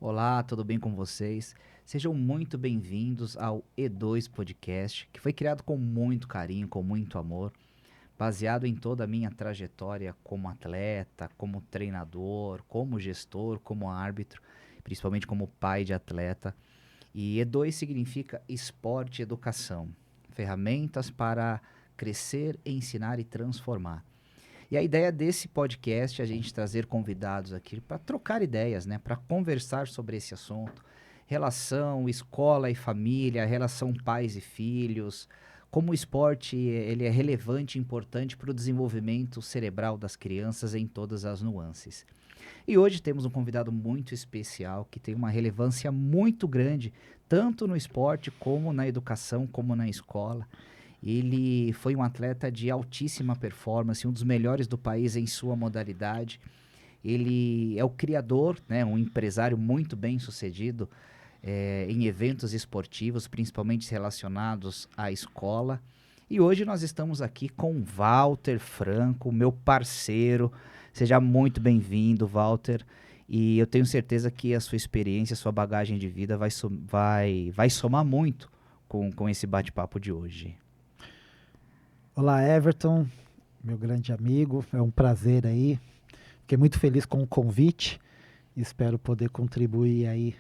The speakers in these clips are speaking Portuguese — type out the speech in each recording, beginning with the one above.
Olá, tudo bem com vocês? Sejam muito bem-vindos ao E2 Podcast, que foi criado com muito carinho, com muito amor, baseado em toda a minha trajetória como atleta, como treinador, como gestor, como árbitro, principalmente como pai de atleta. E E2 significa esporte e educação, ferramentas para crescer, ensinar e transformar. E a ideia desse podcast é a gente trazer convidados aqui para trocar ideias, né? Para conversar sobre esse assunto. Relação escola e família, relação pais e filhos, como o esporte ele é relevante e importante para o desenvolvimento cerebral das crianças em todas as nuances. E hoje temos um convidado muito especial que tem uma relevância muito grande, tanto no esporte como na educação, como na escola. Ele foi um atleta de altíssima performance, um dos melhores do país em sua modalidade. Ele é o criador, né, um empresário muito bem sucedido em eventos esportivos, principalmente relacionados à escola. E hoje nós estamos aqui com Walter Franco, meu parceiro. Seja muito bem-vindo, Walter. E eu tenho certeza que a sua experiência, a sua bagagem de vida vai somar muito com esse bate-papo de hoje. Olá, Everton, meu grande amigo, é um prazer aí. Fiquei muito feliz com o convite. Espero poder contribuir aí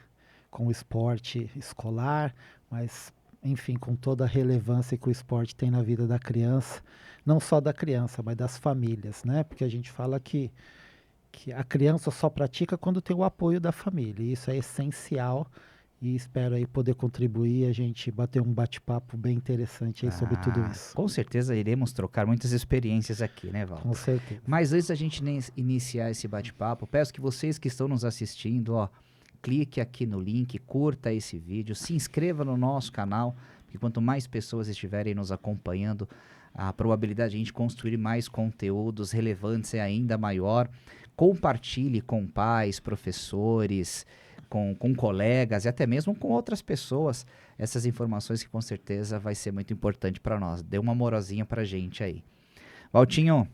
com o esporte escolar, mas enfim, com toda a relevância que o esporte tem na vida da criança, não só da criança, mas das famílias, né? Porque a gente fala que a criança só pratica quando tem o apoio da família. E isso é essencial e espero aí poder contribuir, a gente bater um bate-papo bem interessante aí sobre tudo Ah, isso. com certeza iremos trocar muitas experiências aqui, né, Com Walter? certeza. Mas antes da gente iniciar esse bate-papo, peço que vocês que estão nos assistindo, ó, clique aqui no link, curta esse vídeo, se inscreva no nosso canal, porque quanto mais pessoas estiverem nos acompanhando, a probabilidade de a gente construir mais conteúdos relevantes é ainda maior. Compartilhe com pais, professores, com colegas e até mesmo com outras pessoas essas informações que com certeza vai ser muito importante para nós. Dê uma morosinha pra gente aí. Valtinho,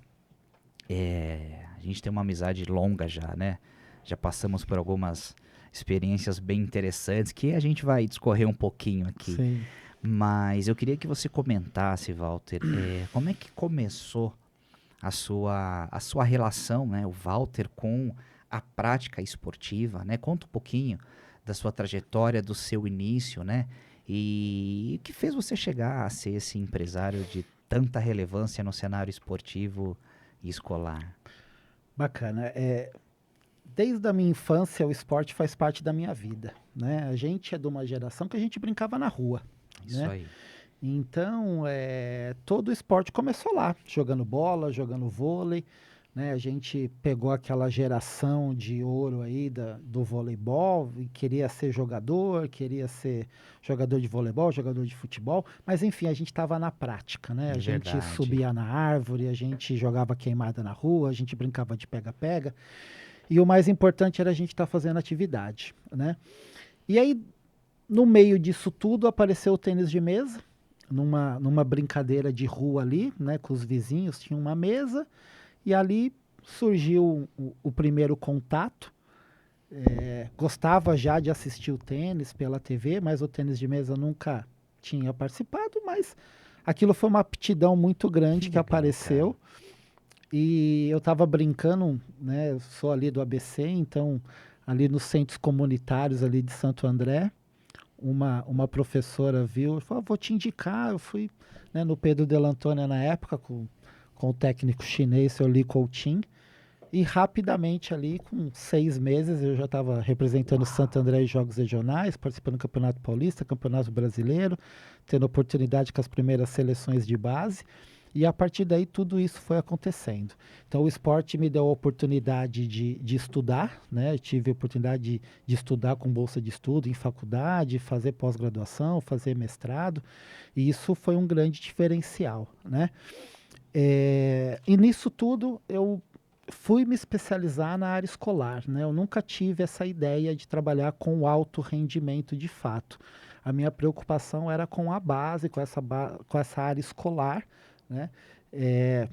a gente tem uma amizade longa já, né? Já passamos por algumas experiências bem interessantes que a gente vai discorrer um pouquinho aqui. Sim. Mas eu queria que você comentasse, Walter, como é que começou a sua relação, né, o Walter, com a prática esportiva, né? Conta um pouquinho da sua trajetória, do seu início, né? E o que fez você chegar a ser esse empresário de tanta relevância no cenário esportivo e escolar? Bacana. Desde a minha infância, o esporte faz parte da minha vida, né? A gente é de uma geração que a gente brincava na rua, Isso né? aí. Então, todo o esporte começou lá, jogando bola, jogando vôlei, né? A gente pegou aquela geração de ouro aí do voleibol e queria ser jogador de voleibol, jogador de futebol, mas enfim, a gente estava na prática, né? A É gente verdade. subia na árvore, a gente jogava queimada na rua, a gente brincava de pega-pega. E o mais importante era a gente estar fazendo atividade, né? E aí, no meio disso tudo, apareceu o tênis de mesa, numa brincadeira de rua ali, né? Com os vizinhos, tinha uma mesa, e ali surgiu o primeiro contato. Gostava já de assistir o tênis pela TV, mas o tênis de mesa nunca tinha participado, mas aquilo foi uma aptidão muito Que grande que legal, cara. apareceu. E eu estava brincando, né? Eu sou ali do ABC, então ali nos centros comunitários ali de Santo André, uma professora viu e falou: "Ah, vou te indicar." Eu fui, né, no Pedro de Antônia na época com o técnico chinês, seu Li Coutinho, e rapidamente ali, com 6 meses, eu já estava representando Santo Uau. André em jogos regionais, participando do Campeonato Paulista, Campeonato Brasileiro, tendo oportunidade com as primeiras seleções de base. E a partir daí tudo isso foi acontecendo. Então o esporte me deu a oportunidade de estudar, né? Eu tive a oportunidade de estudar com bolsa de estudo em faculdade, fazer pós-graduação, fazer mestrado, e isso foi um grande diferencial, né? E nisso tudo eu fui me especializar na área escolar, né? Eu nunca tive essa ideia de trabalhar com alto rendimento de fato. A minha preocupação era com a base, com essa área escolar, né? É,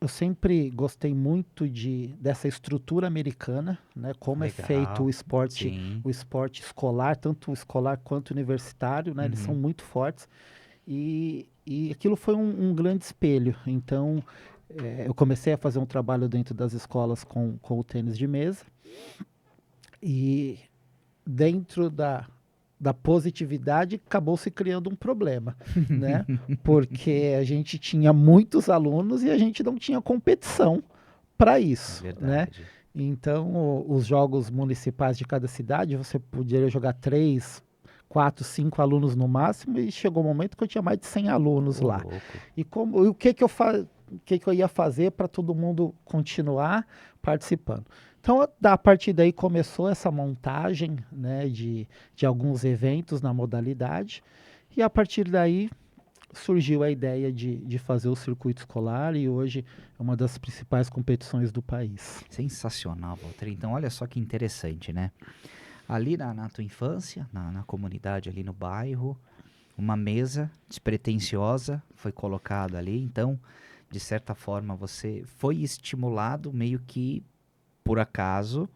Eu sempre gostei muito dessa estrutura americana, né? Como é feito Legal. Sim. o esporte escolar, tanto o escolar quanto o universitário, né? Eles são Uhum. muito fortes. E aquilo foi um grande espelho. Então, eu comecei a fazer um trabalho dentro das escolas com o tênis de mesa. E dentro da positividade, acabou se criando um problema, né? Porque a gente tinha muitos alunos e a gente não tinha competição para É isso, né? verdade. Então, os jogos municipais de cada cidade, você poderia jogar 3, 4, 5 alunos no máximo, e chegou um momento que eu tinha mais de 100 alunos Ô, lá. louco. E o que que o que que eu ia fazer para todo mundo continuar participando? Então, a partir daí começou essa montagem, né, de alguns eventos na modalidade, e a partir daí surgiu a ideia de fazer o circuito escolar, e hoje é uma das principais competições do país. Sensacional, Walter. Então, olha só que interessante, né? Ali na tua infância, na comunidade, ali no bairro, uma mesa despretensiosa foi colocada ali. Então, de certa forma, você foi estimulado meio que por acaso.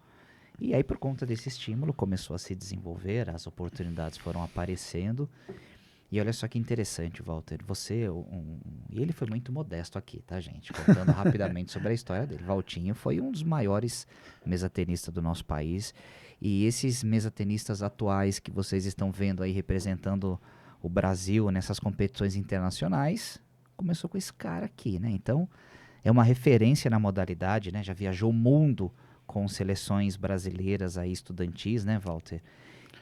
E aí, por conta desse estímulo, começou a se desenvolver, as oportunidades foram aparecendo. E olha só que interessante, Walter. E ele foi muito modesto aqui, tá, gente? Contando rapidamente sobre a história dele. Valtinho foi um dos maiores mesatenistas do nosso país. E esses mesatenistas atuais que vocês estão vendo aí representando o Brasil nessas competições internacionais, começou com esse cara aqui, né? Então, é uma referência na modalidade, né? Já viajou o mundo com seleções brasileiras aí estudantis, né, Walter?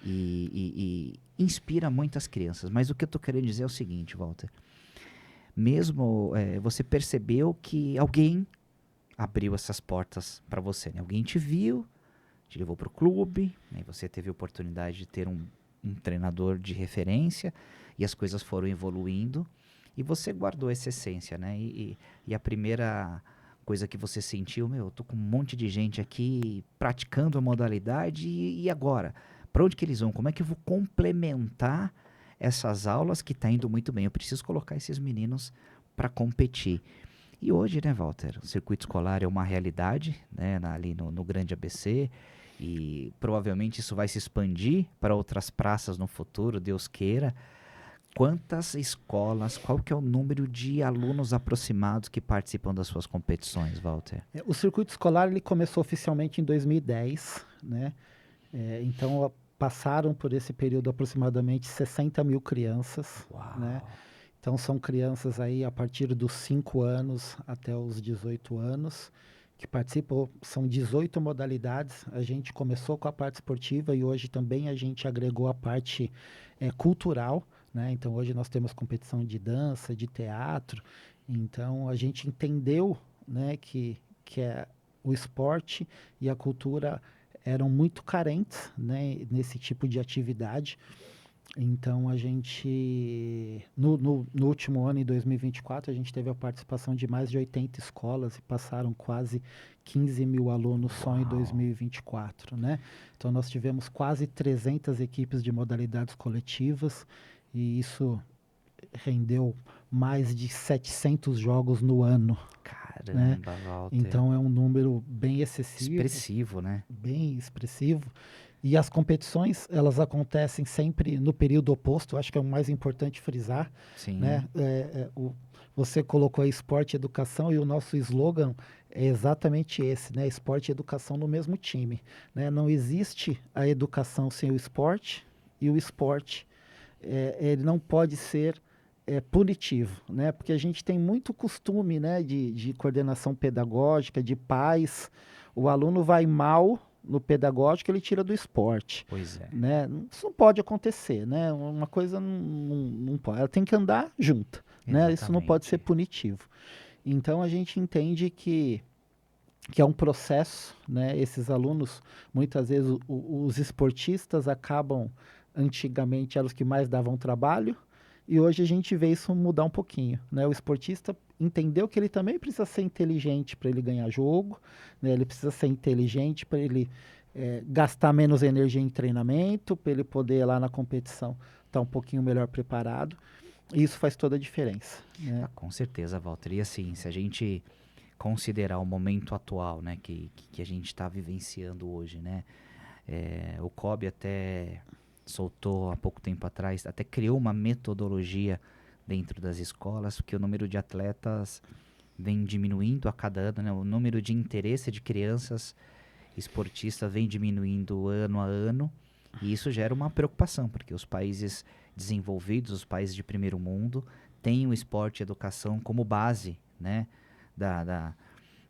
E inspira muitas crianças. Mas o que eu tô querendo dizer é o seguinte, Walter. Mesmo você percebeu que alguém abriu essas portas para você, né? Alguém te viu, te levou para o clube, né? Você teve a oportunidade de ter um treinador de referência e as coisas foram evoluindo e você guardou essa essência, né? E a primeira coisa que você sentiu, meu, eu tô com um monte de gente aqui praticando a modalidade e agora? Para onde que eles vão? Como é que eu vou complementar essas aulas que tá indo muito bem? Eu preciso colocar esses meninos para competir. E hoje, né, Walter, o circuito escolar é uma realidade, né, ali no Grande ABC, e provavelmente isso vai se expandir para outras praças no futuro, Deus queira. Quantas escolas, qual que é o número de alunos aproximados que participam das suas competições, Walter? O circuito escolar ele começou oficialmente em 2010, né? Então passaram por esse período aproximadamente 60 mil crianças, né? Uau! Então são crianças aí a partir dos 5 anos até os 18 anos que participam. São 18 modalidades. A gente começou com a parte esportiva e hoje também a gente agregou a parte cultural, né? Então hoje nós temos competição de dança, de teatro. Então a gente entendeu, né, que o esporte e a cultura eram muito carentes, né, nesse tipo de atividade. Então a gente, no último ano, em 2024, a gente teve a participação de mais de 80 escolas e passaram quase 15 mil alunos só em Uau! 2024, né? Então nós tivemos quase 300 equipes de modalidades coletivas e isso rendeu mais de 700 jogos no ano, né? Caramba, Walter. Então é um número bem excessivo, Expressivo, né? bem expressivo. E as competições, elas acontecem sempre no período oposto, acho que é o mais importante frisar, Sim. né? Você colocou aí esporte e educação e o nosso slogan é exatamente esse, né? Esporte e educação no mesmo time, né? Não existe a educação sem o esporte e o esporte, ele não pode ser punitivo, né? Porque a gente tem muito costume, né, de coordenação pedagógica, de pais, o aluno vai mal no pedagógico, ele tira do esporte, Pois é. né? Isso não pode acontecer, né? Uma coisa não pode, ela tem que andar junta, né? Isso não pode ser Exatamente. punitivo. Então a gente entende que é um processo, né? Esses alunos, muitas vezes os esportistas acabam, antigamente eram os que mais davam trabalho, e hoje a gente vê isso mudar um pouquinho, né? O esportista entendeu que ele também precisa ser inteligente para ele ganhar jogo, né? Ele precisa ser inteligente para ele gastar menos energia em treinamento, para ele poder lá na competição estar um pouquinho melhor preparado. E isso faz toda a diferença, né? Ah, com certeza, Walter. E assim, se a gente considerar o momento atual, né, que a gente está vivenciando hoje, né? O COB até soltou há pouco tempo atrás, até criou uma metodologia dentro das escolas, porque o número de atletas vem diminuindo a cada ano, né? O número de interesse de crianças esportistas vem diminuindo ano a ano, e isso gera uma preocupação, porque os países desenvolvidos, os países de primeiro mundo, têm o esporte e a educação como base, né, da,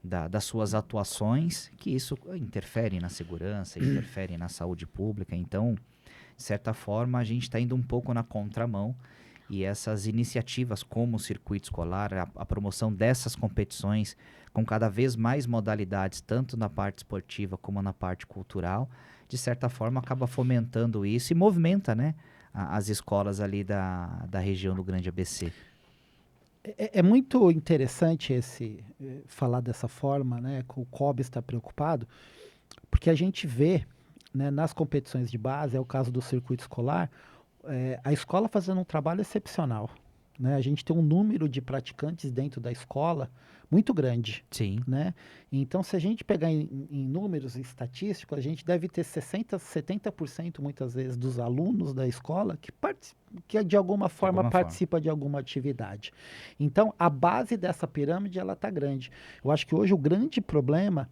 da, das suas atuações, que isso interfere na segurança, interfere na saúde pública. Então, de certa forma, a gente está indo um pouco na contramão, e essas iniciativas como o circuito escolar, a promoção dessas competições com cada vez mais modalidades, tanto na parte esportiva como na parte cultural, de certa forma acaba fomentando isso e movimenta, né, as escolas ali da região do Grande ABC. É muito interessante falar dessa forma, né, que o COB está preocupado, porque a gente vê, né, nas competições de base, é o caso do circuito escolar, a escola fazendo um trabalho excepcional, né? A gente tem um número de praticantes dentro da escola muito grande, Sim. né? Então, se a gente pegar em números estatísticos, a gente deve ter 60%, 70% muitas vezes dos alunos da escola que de alguma forma participa de alguma atividade. Então, a base dessa pirâmide, ela está grande. Eu acho que hoje o grande problema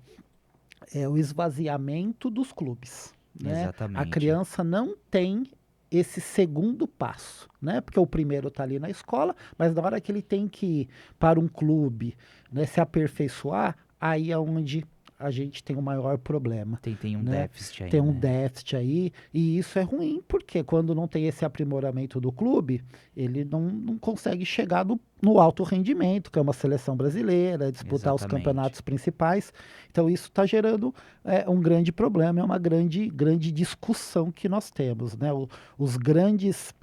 é o esvaziamento dos clubes, né? Exatamente. A criança não tem esse segundo passo, né? Porque o primeiro está ali na escola, mas na hora que ele tem que ir para um clube, né, se aperfeiçoar, aí é onde a gente tem o maior problema. Tem um né? déficit aí, Tem um né? déficit aí, e isso é ruim, porque quando não tem esse aprimoramento do clube, ele não consegue chegar no alto rendimento, que é uma seleção brasileira, disputar os campeonatos principais. Então isso está gerando um grande problema, é uma grande discussão que nós temos, né? Os grandes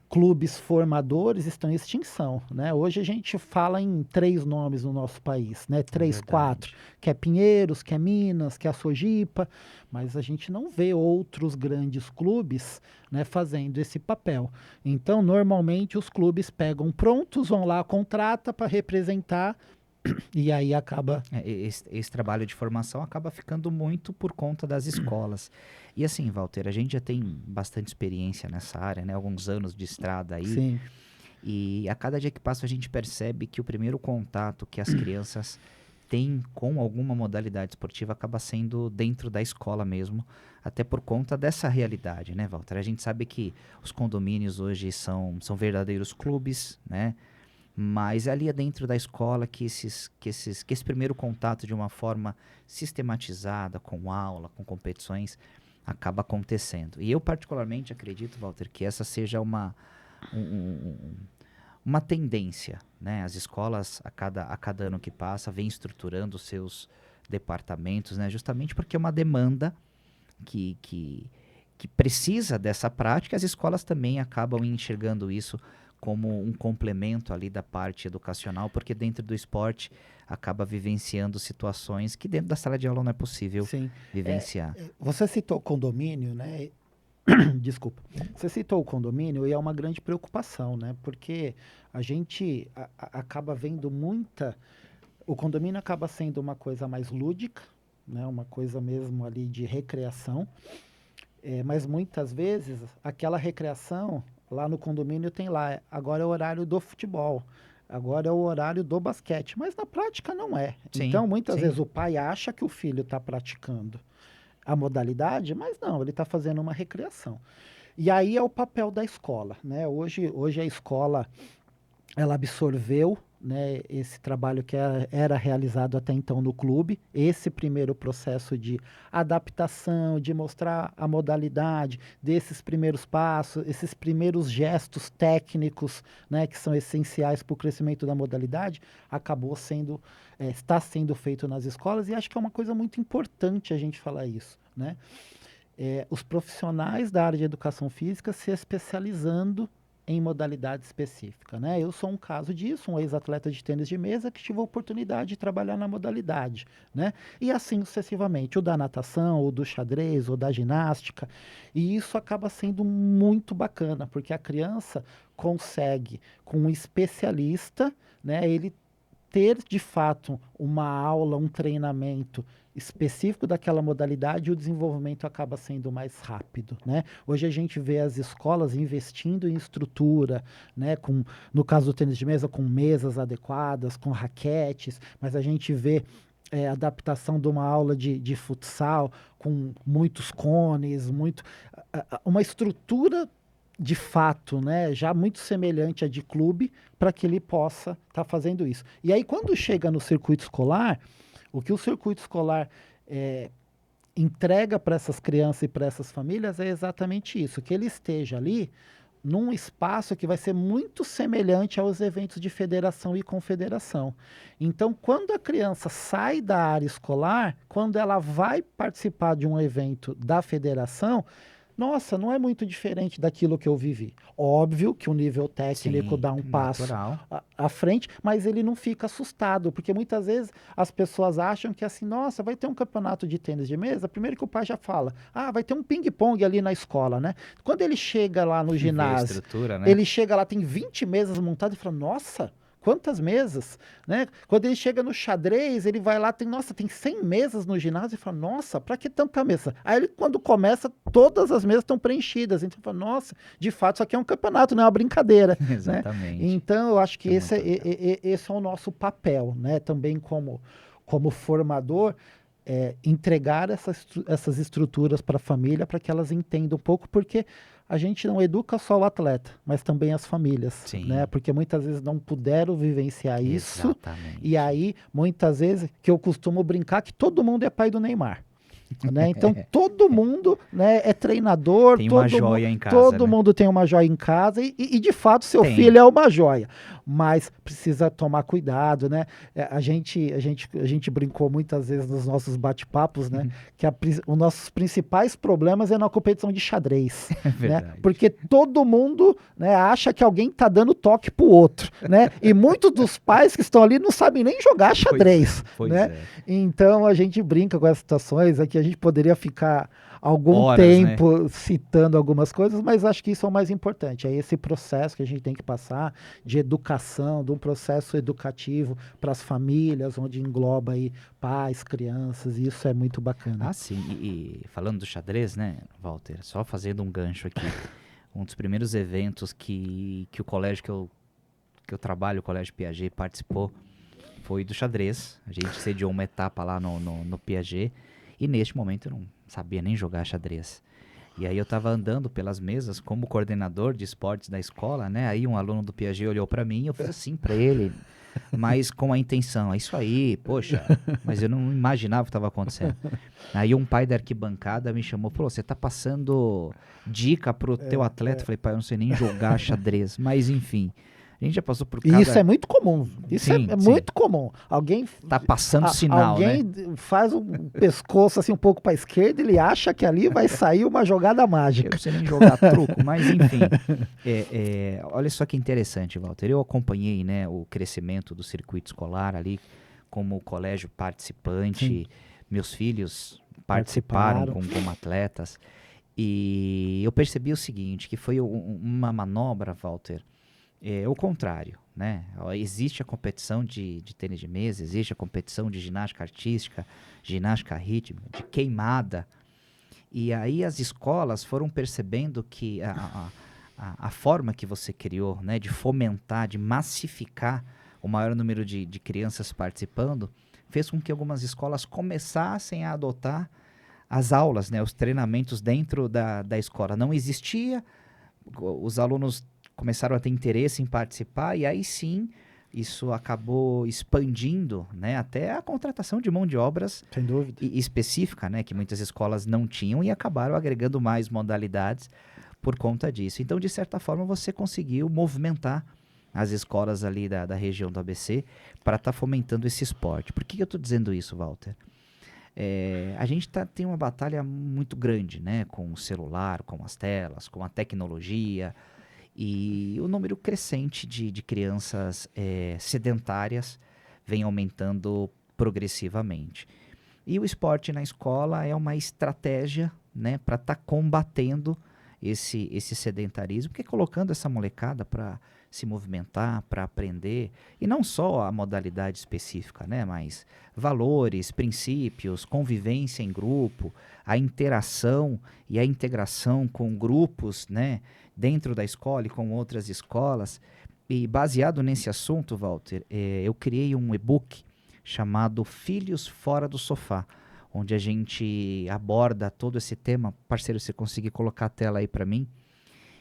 clubes formadores estão em extinção, né? Hoje a gente fala em 3 nomes no nosso país, né? 3, 4, que é Pinheiros, que é Minas, que é a Sojipa, mas a gente não vê outros grandes clubes, né, fazendo esse papel. Então, normalmente os clubes pegam prontos, vão lá, contrata para representar, e aí acaba... Esse trabalho de formação acaba ficando muito por conta das escolas. E assim, Walter, a gente já tem bastante experiência nessa área, né? Alguns anos de estrada aí. Sim. E a cada dia que passa a gente percebe que o primeiro contato que as crianças têm com alguma modalidade esportiva acaba sendo dentro da escola mesmo, até por conta dessa realidade, né, Walter? A gente sabe que os condomínios hoje são verdadeiros clubes, né? Mas ali é dentro da escola que esse primeiro contato de uma forma sistematizada, com aula, com competições, acaba acontecendo. E eu particularmente acredito, Walter, que essa seja uma tendência, né? As escolas, a cada ano que passa, vêm estruturando seus departamentos, né? Justamente porque é uma demanda que precisa dessa prática. As escolas também acabam enxergando isso como um complemento ali da parte educacional, porque dentro do esporte acaba vivenciando situações que dentro da sala de aula não é possível vivenciar. Você citou condomínio, né? Desculpa. Você citou o condomínio e é uma grande preocupação, né? Porque a gente acaba vendo o condomínio acaba sendo uma coisa mais lúdica, né? Uma coisa mesmo ali de recreação. Mas muitas vezes aquela recreação lá no condomínio tem lá, agora é o horário do futebol, agora é o horário do basquete, mas na prática não é. Sim, então muitas sim. vezes o pai acha que o filho está praticando a modalidade, mas não, ele está fazendo uma recreação. E aí é o papel da escola, né? Hoje a escola ela absorveu, né, esse trabalho que era realizado até então no clube, esse primeiro processo de adaptação, de mostrar a modalidade, desses primeiros passos, esses primeiros gestos técnicos, né, que são essenciais para o crescimento da modalidade, está sendo feito nas escolas, e acho que é uma coisa muito importante a gente falar isso, né? Os profissionais da área de educação física se especializando em modalidade específica, né? Eu sou um caso disso, um ex-atleta de tênis de mesa que tive a oportunidade de trabalhar na modalidade, né? E assim sucessivamente, o da natação, o do xadrez, o da ginástica, e isso acaba sendo muito bacana, porque a criança consegue, com um especialista, né? Ele ter de fato uma aula, um treinamento específico daquela modalidade, o desenvolvimento acaba sendo mais rápido, né? Hoje a gente vê as escolas investindo em estrutura, né? No caso do tênis de mesa, com mesas adequadas, com raquetes, mas a gente vê adaptação de uma aula de futsal com muitos cones, uma estrutura de fato, né, já muito semelhante à de clube, para que ele possa estar fazendo isso. E aí, quando chega no circuito escolar, o que o circuito escolar entrega para essas crianças e para essas famílias é exatamente isso, que ele esteja ali num espaço que vai ser muito semelhante aos eventos de federação e confederação. Então, quando a criança sai da área escolar, quando ela vai participar de um evento da federação, nossa, não é muito diferente daquilo que eu vivi. Óbvio que o nível técnico Sim, dá um passo natural. à frente, mas ele não fica assustado, porque muitas vezes as pessoas acham que assim, nossa, vai ter um campeonato de tênis de mesa, primeiro que o pai já fala, vai ter um ping-pong ali na escola, né? Quando ele chega lá no Vê a ginásio, estrutura, né? ele chega lá, tem 20 mesas montadas e fala, nossa, quantas mesas, né? Quando ele chega no xadrez, ele vai lá, tem 100 mesas no ginásio e fala, nossa, pra que tanta mesa? Aí ele, quando começa, todas as mesas estão preenchidas, então ele fala, nossa, de fato, isso aqui é um campeonato, não é uma brincadeira, né? Exatamente. Então, eu acho que É esse é o nosso papel, né? Também como formador, entregar essas estruturas para a família, para que elas entendam um pouco, porque a gente não educa só o atleta, mas também as famílias, Sim. né? Porque muitas vezes não puderam vivenciar isso. Exatamente. E aí, muitas vezes, que eu costumo brincar que todo mundo é pai do Neymar. Né? Então, todo mundo, né, é treinador. Tem uma joia em casa, todo né? mundo tem uma joia em casa e de fato, seu Tem. filho é uma joia. Mas precisa tomar cuidado, né? A gente brincou muitas vezes nos nossos bate-papos, né? Que os nossos principais problemas é na competição de xadrez. Né? Porque todo mundo, né, acha que alguém está dando toque pro outro, né? E muitos dos pais que estão ali não sabem nem jogar xadrez. Pois né? é. Então a gente brinca com essas situações aqui, a gente poderia ficar algum Horas, tempo, né, citando algumas coisas, mas acho que isso é o mais importante, é esse processo que a gente tem que passar de educação, de um processo educativo para as famílias, onde engloba aí pais, crianças, e isso é muito bacana. Sim, e falando do xadrez, né, Walter, só fazendo um gancho aqui, um dos primeiros eventos que o colégio que eu trabalho, o Colégio Piaget, participou, foi do xadrez. A gente sediou uma etapa lá no Piaget, e neste momento eu não sabia nem jogar xadrez. E aí eu tava andando pelas mesas como coordenador de esportes da escola, né? Aí um aluno do Piaget olhou para mim e eu fiz assim para ele, mas com a intenção, é isso aí, poxa, mas eu não imaginava o que estava acontecendo. Aí um pai da arquibancada me chamou, falou, você tá passando dica pro teu atleta? Eu falei, pai, eu não sei nem jogar xadrez, mas enfim. A gente já passou por cada... Isso é muito comum. Isso sim, é muito comum. Alguém tá passando sinal, alguém né? faz o pescoço assim um pouco para a esquerda, ele acha que ali vai sair uma jogada mágica. Eu não sei nem jogar truco, mas enfim. Olha só que interessante, Walter. Eu acompanhei, né, o crescimento do circuito escolar ali, como colégio participante. Sim. Meus filhos participaram como atletas. E eu percebi o seguinte, que foi uma manobra, Walter, o contrário, né? Existe a competição de tênis de mesa, existe a competição de ginástica artística, ginástica rítmica, de queimada. E aí as escolas foram percebendo que a forma que você criou, né, de fomentar, de massificar o maior número de crianças participando, fez com que algumas escolas começassem a adotar as aulas, né, os treinamentos dentro da escola. Não existia, os alunos começaram a ter interesse em participar, e aí sim, isso acabou expandindo, né, até a contratação de mão de obras sem dúvida específica, né, que muitas escolas não tinham, e acabaram agregando mais modalidades por conta disso. Então, de certa forma, você conseguiu movimentar as escolas ali da região do ABC para estar fomentando esse esporte. Por que eu estou dizendo isso, Walter? A gente tem uma batalha muito grande, né, com o celular, com as telas, com a tecnologia, e o número crescente de crianças sedentárias vem aumentando progressivamente. E o esporte na escola é uma estratégia, né, para estar combatendo esse sedentarismo, porque colocando essa molecada para se movimentar, para aprender, e não só a modalidade específica, né, mas valores, princípios, convivência em grupo, a interação e a integração com grupos, né, dentro da escola e com outras escolas. E baseado nesse assunto, Walter, eu criei um e-book chamado Filhos Fora do Sofá, onde a gente aborda todo esse tema. Parceiro, se conseguir colocar a tela aí para mim,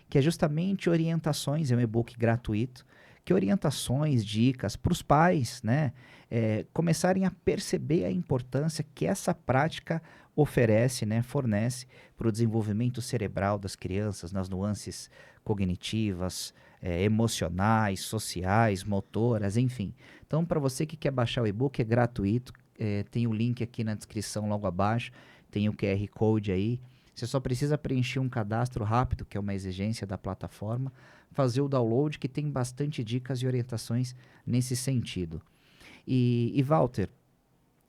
que é justamente orientações, é um e-book gratuito, que orientações, dicas para os pais, né, começarem a perceber a importância que essa prática oferece, né, fornece para o desenvolvimento cerebral das crianças, nas nuances cognitivas, emocionais, sociais, motoras, enfim. Então, para você que quer baixar o e-book, é gratuito, tem o link aqui na descrição logo abaixo, tem o QR Code aí. Você só precisa preencher um cadastro rápido, que é uma exigência da plataforma, fazer o download, que tem bastante dicas e orientações nesse sentido. E Walter,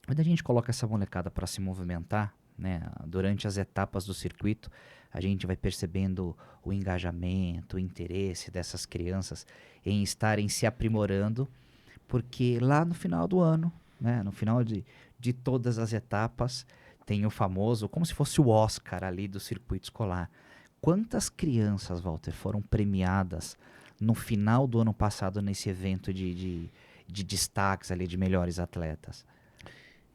quando a gente coloca essa molecada para se movimentar, né, durante as etapas do circuito, a gente vai percebendo o engajamento, o interesse dessas crianças em estarem se aprimorando, porque lá no final do ano, né, no final de todas as etapas, tem o famoso, como se fosse o Oscar ali do circuito escolar. Quantas crianças, Walter, foram premiadas no final do ano passado nesse evento de destaques ali, de melhores atletas?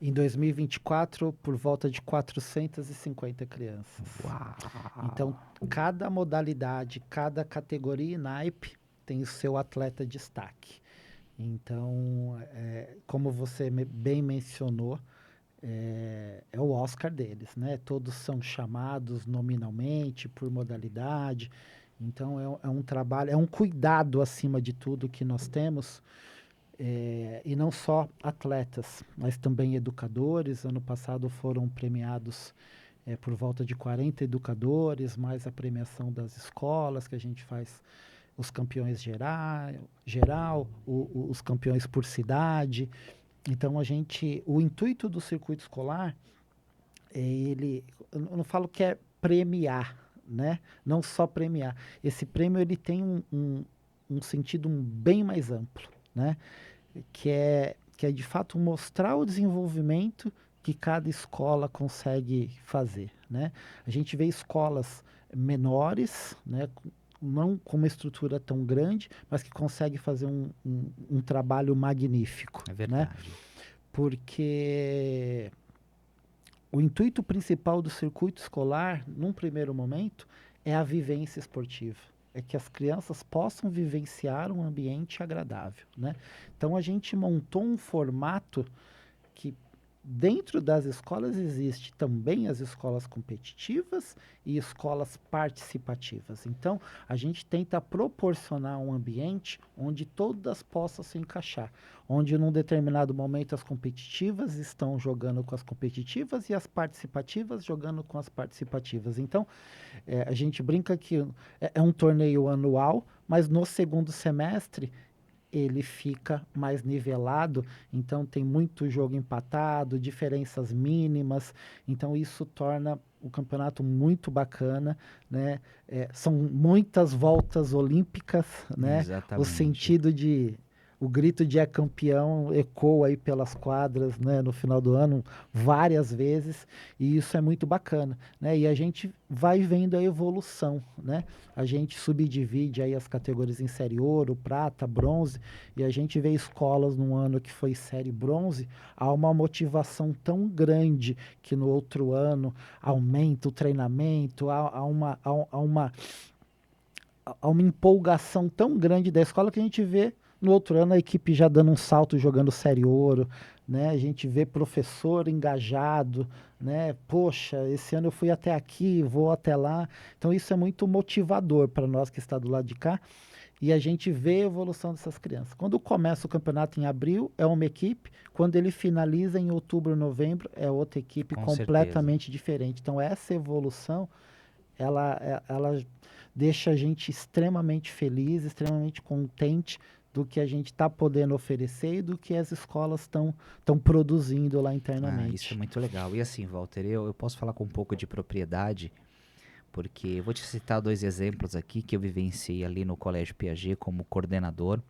Em 2024, por volta de 450 crianças. Uau! Então, cada modalidade, cada categoria e naipe tem o seu atleta de destaque. Então, como você bem mencionou, é o Oscar deles, né? Todos são chamados nominalmente por modalidade. Então, é um trabalho, é um cuidado acima de tudo que nós temos. E não só atletas, mas também educadores. Ano passado foram premiados por volta de 40 educadores, mais a premiação das escolas, que a gente faz os campeões geral, os campeões por cidade. Então, o intuito do circuito escolar, eu não falo que é premiar, né? Não só premiar. Esse prêmio ele tem um sentido bem mais amplo, né? Que é de fato mostrar o desenvolvimento que cada escola consegue fazer, né? A gente vê escolas menores, né, não com uma estrutura tão grande, mas que consegue fazer um trabalho magnífico, É né? verdade. Porque o intuito principal do circuito escolar, num primeiro momento, é a vivência esportiva. É que as crianças possam vivenciar um ambiente agradável, né? Então, a gente montou um formato que, dentro das escolas, existe também as escolas competitivas e escolas participativas. Então, a gente tenta proporcionar um ambiente onde todas possam se encaixar, onde num determinado momento as competitivas estão jogando com as competitivas e as participativas jogando com as participativas. Então, a gente brinca que é um torneio anual, mas no segundo semestre ele fica mais nivelado, então tem muito jogo empatado, diferenças mínimas, então isso torna o campeonato muito bacana, né? São muitas voltas olímpicas, né? O Exatamente. sentido o grito de é campeão ecoa aí pelas quadras, né, no final do ano, várias vezes, e isso é muito bacana, né? E a gente vai vendo a evolução, né? A gente subdivide aí as categorias em série ouro, prata, bronze, e a gente vê escolas num ano que foi série bronze, há uma motivação tão grande que no outro ano aumenta o treinamento, há uma empolgação tão grande da escola que a gente vê no outro ano a equipe já dando um salto jogando série ouro, né? A gente vê professor engajado, né? Poxa, esse ano eu fui até aqui, vou até lá. Então isso é muito motivador para nós que está do lado de cá. E a gente vê a evolução dessas crianças. Quando começa o campeonato em abril, é uma equipe. Quando ele finaliza em outubro, novembro, é outra equipe Com certeza. completamente diferente. Então, essa evolução, ela deixa a gente extremamente feliz, extremamente contente do que a gente está podendo oferecer e do que as escolas estão produzindo lá Ah, isso é internamente. muito legal. E assim, Walter, eu posso falar com um pouco de propriedade, porque eu vou te citar 2 exemplos aqui que eu vivenciei ali no Colégio Piaget como coordenador.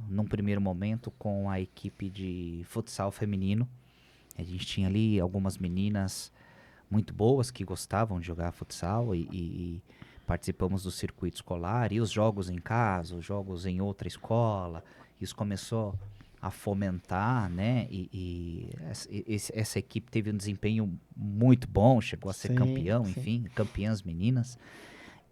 Num primeiro momento com a equipe de futsal feminino. A gente tinha ali algumas meninas muito boas que gostavam de jogar futsal e participamos do circuito escolar e os jogos em casa, os jogos em outra escola. Isso começou a fomentar, né? Essa equipe teve um desempenho muito bom, chegou a ser Sim, campeão, sim. enfim, campeãs meninas.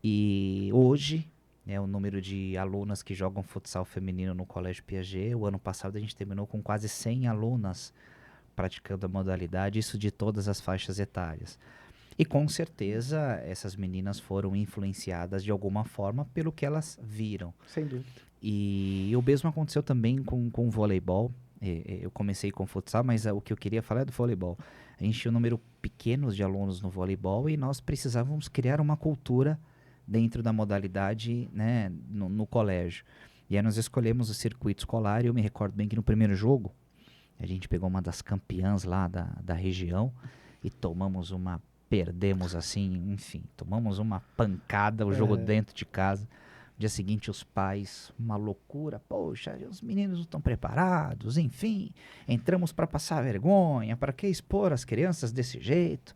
E hoje, né, o número de alunas que jogam futsal feminino no Colégio Piaget, o ano passado a gente terminou com quase 100 alunas praticando a modalidade, isso de todas as faixas etárias. E com certeza essas meninas foram influenciadas de alguma forma pelo que elas viram. Sem dúvida. E o mesmo aconteceu também com o voleibol. Eu comecei com futsal, mas o que eu queria falar é do voleibol. A gente tinha um número pequeno de alunos no voleibol e nós precisávamos criar uma cultura dentro da modalidade, né, no colégio. E aí nós escolhemos o circuito escolar e eu me recordo bem que no primeiro jogo a gente pegou uma das campeãs lá da região e perdemos assim, enfim, tomamos uma pancada, o jogo dentro de casa. No dia seguinte os pais, uma loucura, poxa, os meninos não estão preparados, enfim, entramos para passar vergonha, para que expor as crianças desse jeito?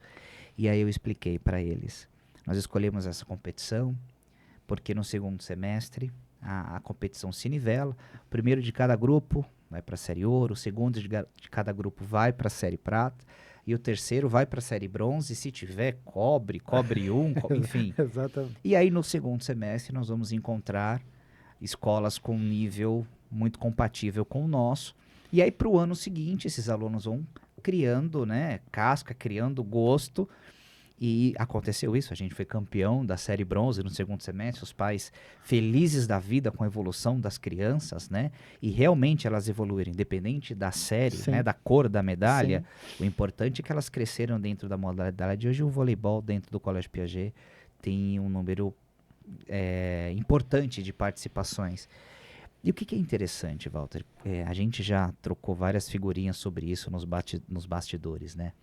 E aí eu expliquei para eles, nós escolhemos essa competição porque no segundo semestre a competição se nivela, o primeiro de cada grupo vai para a série ouro, o segundo de cada grupo vai para a série prata, e o terceiro vai para a série bronze, e se tiver cobre enfim. Exatamente. E aí no segundo semestre nós vamos encontrar escolas com um nível muito compatível com o nosso, e aí para o ano seguinte esses alunos vão criando, né, casca, criando gosto. E aconteceu isso, a gente foi campeão da série bronze no segundo semestre, os pais felizes da vida com a evolução das crianças, né? E realmente elas evoluíram, independente da série, Sim. né? Da cor da medalha. Sim. O importante é que elas cresceram dentro da modalidade. Hoje o voleibol dentro do Colégio Piaget tem um número importante de participações. E o que é interessante, Walter? A gente já trocou várias figurinhas sobre isso nos bastidores, né?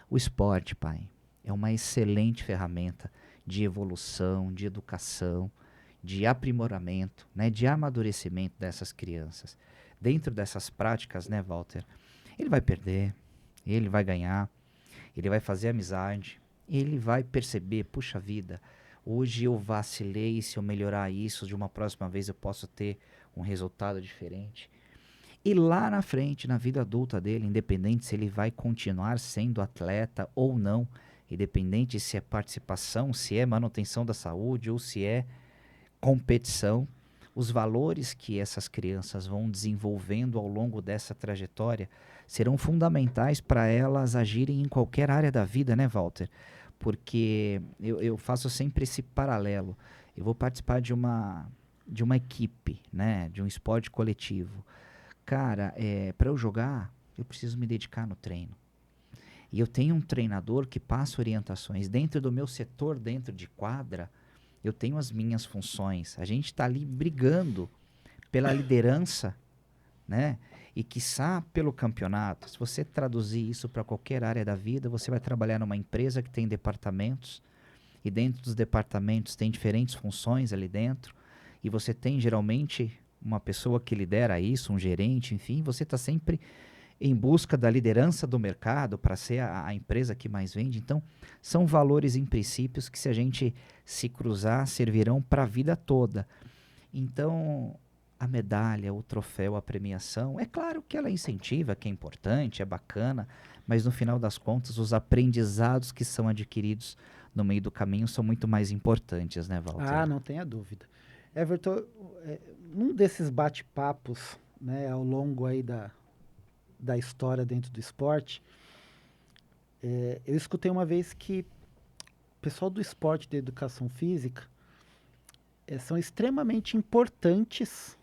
O esporte, pai, é uma excelente ferramenta de evolução, de educação, de aprimoramento, né, de amadurecimento dessas crianças. Dentro dessas práticas, né, Walter, ele vai perder, ele vai ganhar, ele vai fazer amizade, ele vai perceber, puxa vida, hoje eu vacilei, se eu melhorar isso, de uma próxima vez eu posso ter um resultado diferente. E lá na frente, na vida adulta dele, independente se ele vai continuar sendo atleta ou não, independente se é participação, se é manutenção da saúde ou se é competição, os valores que essas crianças vão desenvolvendo ao longo dessa trajetória serão fundamentais para elas agirem em qualquer área da vida, né, Walter? Porque eu faço sempre esse paralelo. Eu vou participar de uma equipe, né, de um esporte coletivo. Cara, para eu jogar, eu preciso me dedicar no treino. E eu tenho um treinador que passa orientações. Dentro do meu setor, dentro de quadra, eu tenho as minhas funções. A gente está ali brigando pela liderança, né? E quiçá pelo campeonato. Se você traduzir isso para qualquer área da vida, você vai trabalhar numa empresa que tem departamentos. E dentro dos departamentos tem diferentes funções ali dentro. E você tem geralmente uma pessoa que lidera isso, um gerente, enfim, você está sempre em busca da liderança do mercado para ser a empresa que mais vende. Então, são valores e princípios que se a gente se cruzar, servirão para a vida toda. Então, a medalha, o troféu, a premiação, é claro que ela incentiva, que é importante, é bacana, mas no final das contas, os aprendizados que são adquiridos no meio do caminho são muito mais importantes, né, Walter? Ah, não tenha dúvida. Everton, num desses bate-papos, né, ao longo aí da história dentro do esporte, eu escutei uma vez que o pessoal do esporte e da educação física são extremamente importantes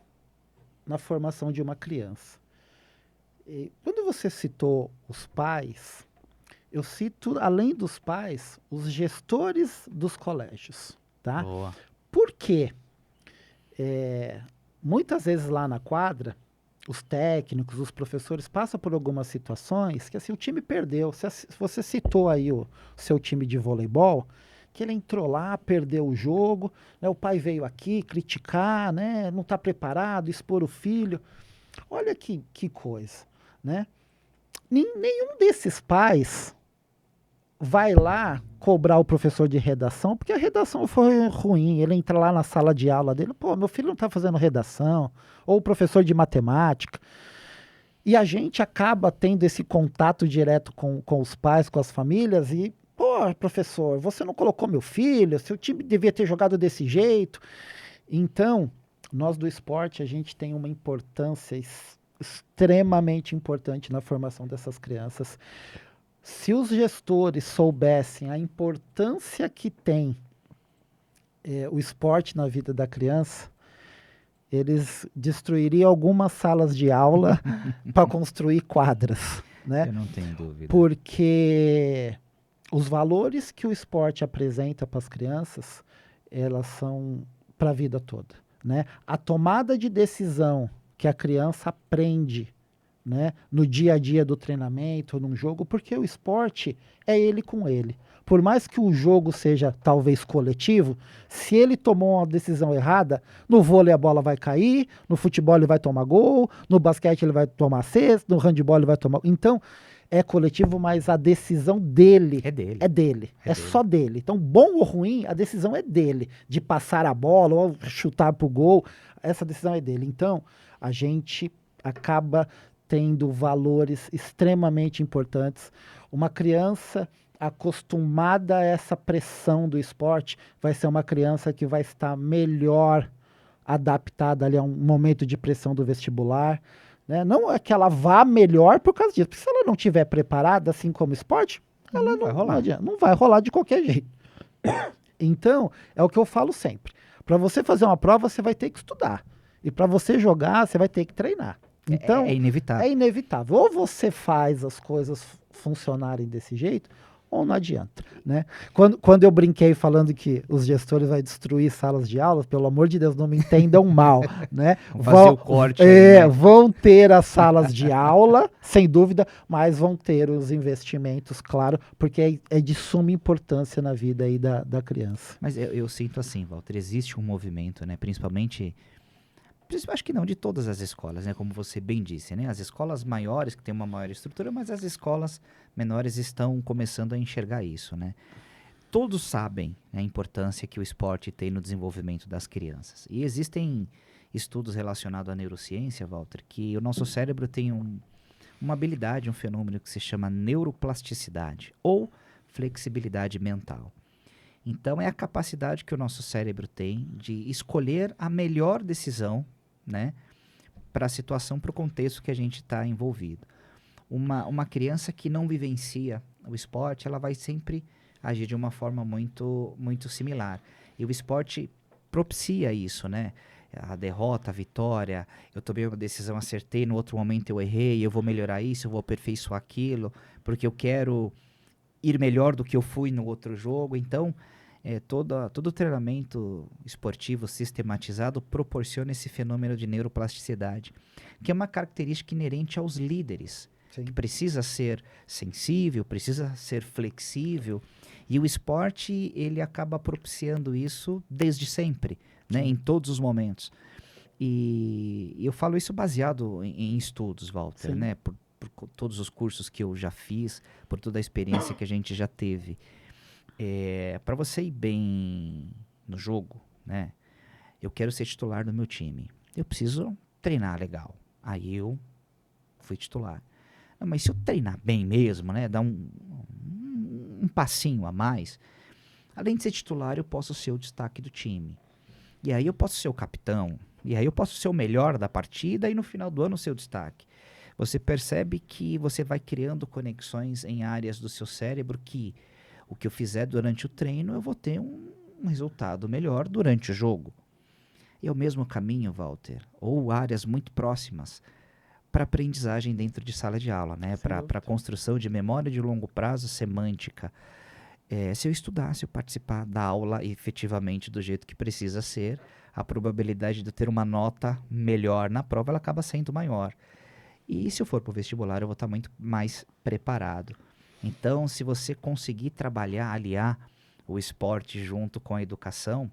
na formação de uma criança. E quando você citou os pais, eu cito, além dos pais, os gestores dos colégios, tá? Boa. Por quê? Muitas vezes lá na quadra, os técnicos, os professores passam por algumas situações que assim o time perdeu. Você citou aí o seu time de voleibol, que ele entrou lá, perdeu o jogo, né, o pai veio aqui criticar, né, não está preparado, expor o filho. Olha que coisa, né? Nenhum desses pais vai lá cobrar o professor de redação, porque a redação foi ruim. Ele entra lá na sala de aula dele, pô, meu filho não está fazendo redação, ou o professor de matemática. E a gente acaba tendo esse contato direto com os pais, com as famílias, e, pô, professor, você não colocou meu filho, seu time devia ter jogado desse jeito. Então, nós do esporte, a gente tem uma importância extremamente importante na formação dessas crianças. Se os gestores soubessem a importância que tem o esporte na vida da criança, eles destruiriam algumas salas de aula para construir quadras, né? Eu não tenho dúvida. Porque os valores que o esporte apresenta para as crianças, elas são para a vida toda, né? A tomada de decisão que a criança aprende, né, no dia a dia do treinamento, num jogo, porque o esporte é ele com ele. Por mais que o jogo seja talvez coletivo, se ele tomou uma decisão errada, no vôlei a bola vai cair, no futebol ele vai tomar gol, no basquete ele vai tomar cesta, no handebol ele vai tomar... Então, é coletivo, mas a decisão dele É dele. é dele. É dele. só dele. Então, bom ou ruim, a decisão é dele. De passar a bola ou chutar pro gol, essa decisão é dele. Então, a gente acaba tendo valores extremamente importantes. Uma criança acostumada a essa pressão do esporte vai ser uma criança que vai estar melhor adaptada ali a um momento de pressão do vestibular, né? Não é que ela vá melhor por causa disso, porque se ela não estiver preparada, assim como esporte, ela Não vai rolar. não vai rolar de qualquer jeito. Então, é o que eu falo sempre. Para você fazer uma prova, você vai ter que estudar. E para você jogar, você vai ter que treinar. Então, É inevitável. é inevitável. Ou você faz as coisas funcionarem desse jeito, ou não adianta, né? Quando eu brinquei falando que os gestores vão destruir salas de aula, pelo amor de Deus, não me entendam mal, né? Vamos fazer o corte aí, né? Vão ter as salas de aula, sem dúvida, mas vão ter os investimentos, claro, porque é de suma importância na vida aí da criança. Mas eu sinto assim, Walter, existe um movimento, né? Principalmente, acho que não de todas as escolas, né? Como você bem disse, né? As escolas maiores, que têm uma maior estrutura, mas as escolas menores estão começando a enxergar isso, né? Todos sabem, né, a importância que o esporte tem no desenvolvimento das crianças. E existem estudos relacionados à neurociência, Walter, que o nosso cérebro tem uma habilidade, um fenômeno que se chama neuroplasticidade ou flexibilidade mental. Então, é a capacidade que o nosso cérebro tem de escolher a melhor decisão, né, para a situação, para o contexto que a gente está envolvido. Uma criança que não vivencia o esporte, ela vai sempre agir de uma forma muito, muito similar. E o esporte propicia isso, né? A derrota, a vitória, eu tomei uma decisão, acertei, no outro momento eu errei, eu vou melhorar isso, eu vou aperfeiçoar aquilo, porque eu quero ir melhor do que eu fui no outro jogo. Então, todo treinamento esportivo sistematizado proporciona esse fenômeno de neuroplasticidade, que é uma característica inerente aos líderes, Sim. que precisa ser sensível, precisa ser flexível, e o esporte ele acaba propiciando isso desde sempre, né, em todos os momentos. E eu falo isso baseado em estudos, Walter, né, por todos os cursos que eu já fiz, por toda a experiência que a gente já teve. Para você ir bem no jogo, né, eu quero ser titular do meu time. Eu preciso treinar legal. Aí eu fui titular. Não, mas se eu treinar bem mesmo, né, dar um passinho a mais, além de ser titular, eu posso ser o destaque do time. E aí eu posso ser o capitão. E aí eu posso ser o melhor da partida e no final do ano ser o destaque. Você percebe que você vai criando conexões em áreas do seu cérebro que o que eu fizer durante o treino, eu vou ter um resultado melhor durante o jogo. E é o mesmo caminho, Walter, ou áreas muito próximas para aprendizagem dentro de sala de aula, né? Para a construção de memória de longo prazo semântica. Se eu estudar, se eu participar da aula efetivamente do jeito que precisa ser, a probabilidade de eu ter uma nota melhor na prova, ela acaba sendo maior. E se eu for para o vestibular, eu vou estar muito mais preparado. Então, se você conseguir trabalhar, aliar o esporte junto com a educação,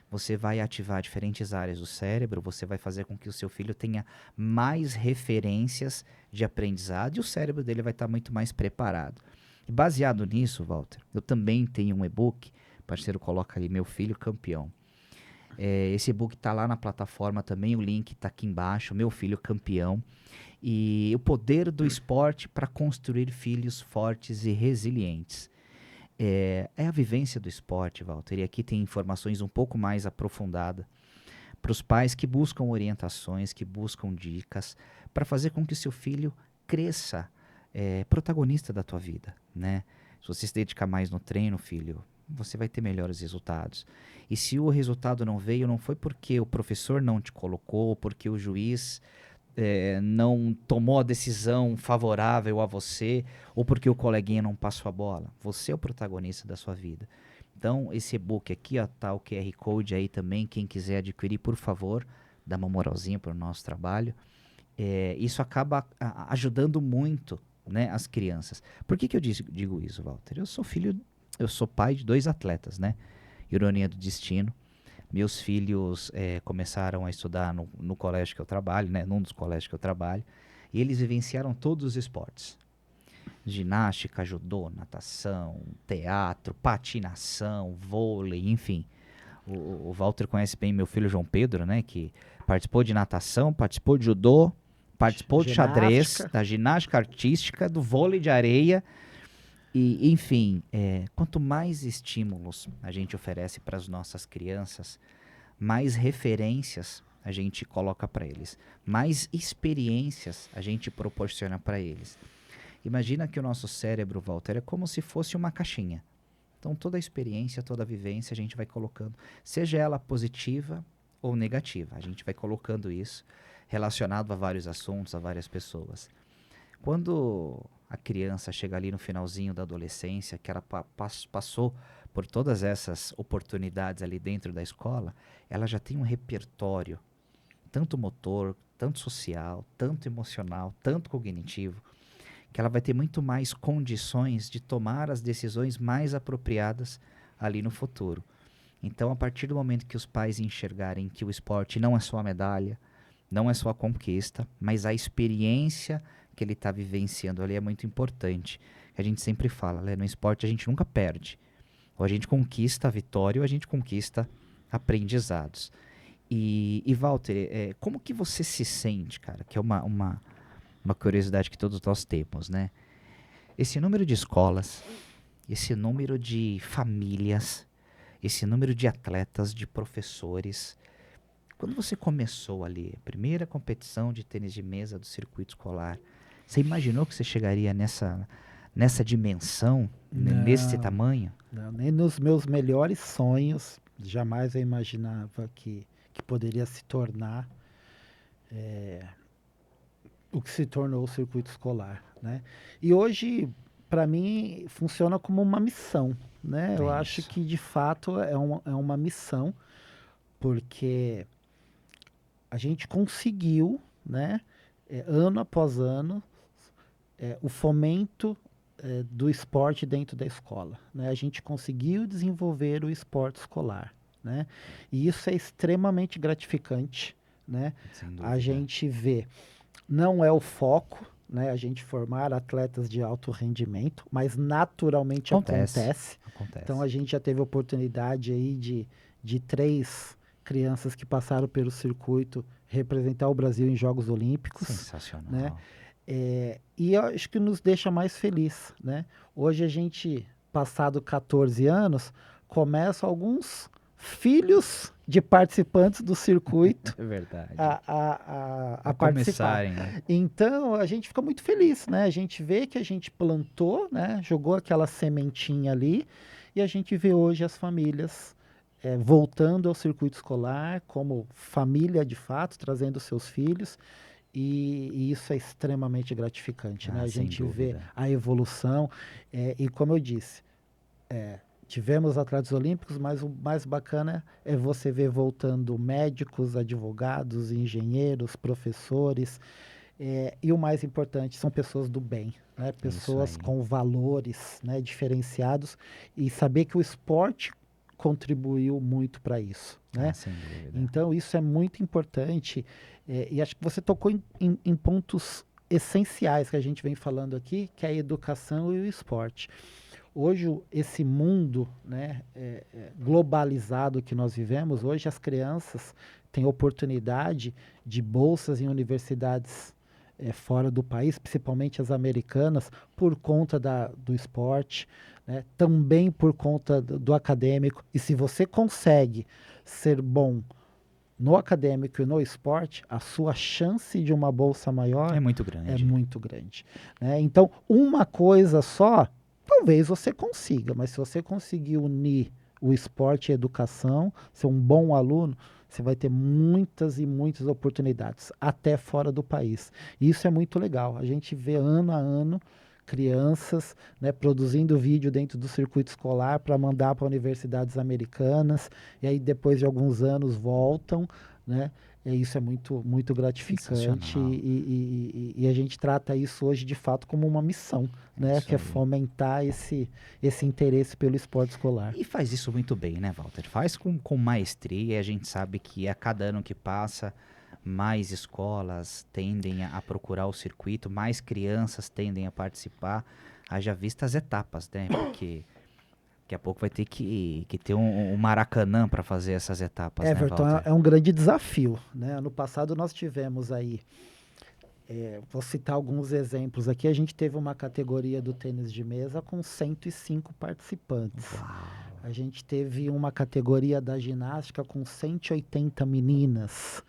você vai ativar diferentes áreas do cérebro, você vai fazer com que o seu filho tenha mais referências de aprendizado e o cérebro dele vai estar muito mais preparado. E baseado nisso, Walter, eu também tenho um e-book, o parceiro coloca ali, Meu Filho Campeão. Esse e-book está lá na plataforma também, o link está aqui embaixo, Meu Filho Campeão. E o poder do esporte para construir filhos fortes e resilientes. É a vivência do esporte, Walter, e aqui tem informações um pouco mais aprofundadas para os pais que buscam orientações, que buscam dicas, para fazer com que o seu filho cresça protagonista da tua vida, né? Se você se dedicar mais no treino, filho, você vai ter melhores resultados. E se o resultado não veio, não foi porque o professor não te colocou, porque o juiz não tomou a decisão favorável a você, ou porque o coleguinha não passou a bola. Você é o protagonista da sua vida. Então, esse e-book aqui, ó, tá o QR Code aí também, quem quiser adquirir, por favor, dá uma moralzinha para o nosso trabalho. Isso acaba ajudando muito, né, as crianças. Por que eu digo isso, Walter? Eu sou pai de 2 atletas, né? Ironia do destino. Meus filhos começaram a estudar no colégio que eu trabalho, né? Num dos colégios que eu trabalho. E eles vivenciaram todos os esportes. Ginástica, judô, natação, teatro, patinação, vôlei, enfim. O Walter conhece bem meu filho João Pedro, né? Que participou de natação, participou de judô, participou de xadrez, da ginástica artística, do vôlei de areia. E, enfim, quanto mais estímulos a gente oferece para as nossas crianças, mais referências a gente coloca para eles, mais experiências a gente proporciona para eles. Imagina que o nosso cérebro, Walter, é como se fosse uma caixinha. Então, toda a experiência, toda a vivência a gente vai colocando, seja ela positiva ou negativa, a gente vai colocando isso relacionado a vários assuntos, a várias pessoas. Quando a criança chega ali no finalzinho da adolescência, que ela passou por todas essas oportunidades ali dentro da escola, ela já tem um repertório, tanto motor, tanto social, tanto emocional, tanto cognitivo, que ela vai ter muito mais condições de tomar as decisões mais apropriadas ali no futuro. Então, a partir do momento que os pais enxergarem que o esporte não é só a medalha, não é só a conquista, mas a experiência que ele está vivenciando ali é muito importante. A gente sempre fala, né? No esporte a gente nunca perde. Ou a gente conquista a vitória ou a gente conquista aprendizados. E Walter, como que você se sente, cara? Que é uma curiosidade que todos nós temos, né? Esse número de escolas, esse número de famílias, esse número de atletas, de professores. Quando você começou ali, a primeira competição de tênis de mesa do circuito escolar, você imaginou que você chegaria nessa dimensão, nesse tamanho? Não, nem nos meus melhores sonhos, jamais eu imaginava que poderia se tornar o que se tornou o circuito escolar, né? E hoje, para mim, funciona como uma missão, né? Eu acho Isso. que, de fato, é uma missão, porque a gente conseguiu, né, ano após ano, o fomento do esporte dentro da escola, né? A gente conseguiu desenvolver o esporte escolar, né? E isso é extremamente gratificante, né? Sem A dúvida. gente vê, não é o foco, né? A gente formar atletas de alto rendimento, mas naturalmente acontece. Então a gente já teve a oportunidade aí de 3 crianças que passaram pelo circuito representar o Brasil em Jogos Olímpicos, Sensacional. né? E eu acho que nos deixa mais feliz, né? Hoje a gente, passado 14 anos, começa alguns filhos de participantes do circuito É verdade. a participar. Né? Então a gente fica muito feliz, né? A gente vê que a gente plantou, né? Jogou aquela sementinha ali e a gente vê hoje as famílias voltando ao circuito escolar como família de fato, trazendo seus filhos. E isso é extremamente gratificante, né? A gente vê a evolução e como eu disse, tivemos atletas olímpicos, mas o mais bacana é você ver voltando médicos, advogados, engenheiros, professores, e o mais importante são pessoas do bem, né? Isso Pessoas aí. com valores, né, diferenciados, e saber que o esporte contribuiu muito para isso, Ah, né? sem dúvida. Então isso é muito importante, e acho que você tocou em pontos essenciais que a gente vem falando aqui, que é a educação e o esporte. Hoje, esse mundo, né, globalizado que nós vivemos, hoje as crianças têm oportunidade de bolsas em universidades fora do país, principalmente as americanas, por conta do esporte, né, também por conta do acadêmico. E se você consegue ser bom no acadêmico e no esporte, a sua chance de uma bolsa É maior muito é grande. muito grande, né? Então, uma coisa só, talvez você consiga, mas se você conseguir unir o esporte e a educação, ser um bom aluno, você vai ter muitas e muitas oportunidades, até fora do país. E isso é muito legal. A gente vê ano a ano crianças, né, produzindo vídeo dentro do circuito escolar para mandar para universidades americanas, e aí depois de alguns anos voltam, né? E isso é muito, muito gratificante Sensacional. e a gente trata isso hoje de fato como uma missão, É né? isso Que é aí. fomentar esse interesse pelo esporte escolar. E faz isso muito bem, né, Walter? Faz com maestria. A gente sabe que a cada ano que passa, mais escolas tendem a procurar o circuito, mais crianças tendem a participar. Haja vista as etapas, né? Porque daqui a pouco vai ter que ter um Maracanã para fazer essas etapas, né, Everton Walter? é um grande desafio, né? Ano passado nós tivemos aí, vou citar alguns exemplos aqui, a gente teve uma categoria do tênis de mesa com 105 participantes. Uau! A gente teve uma categoria da ginástica com 180 meninas,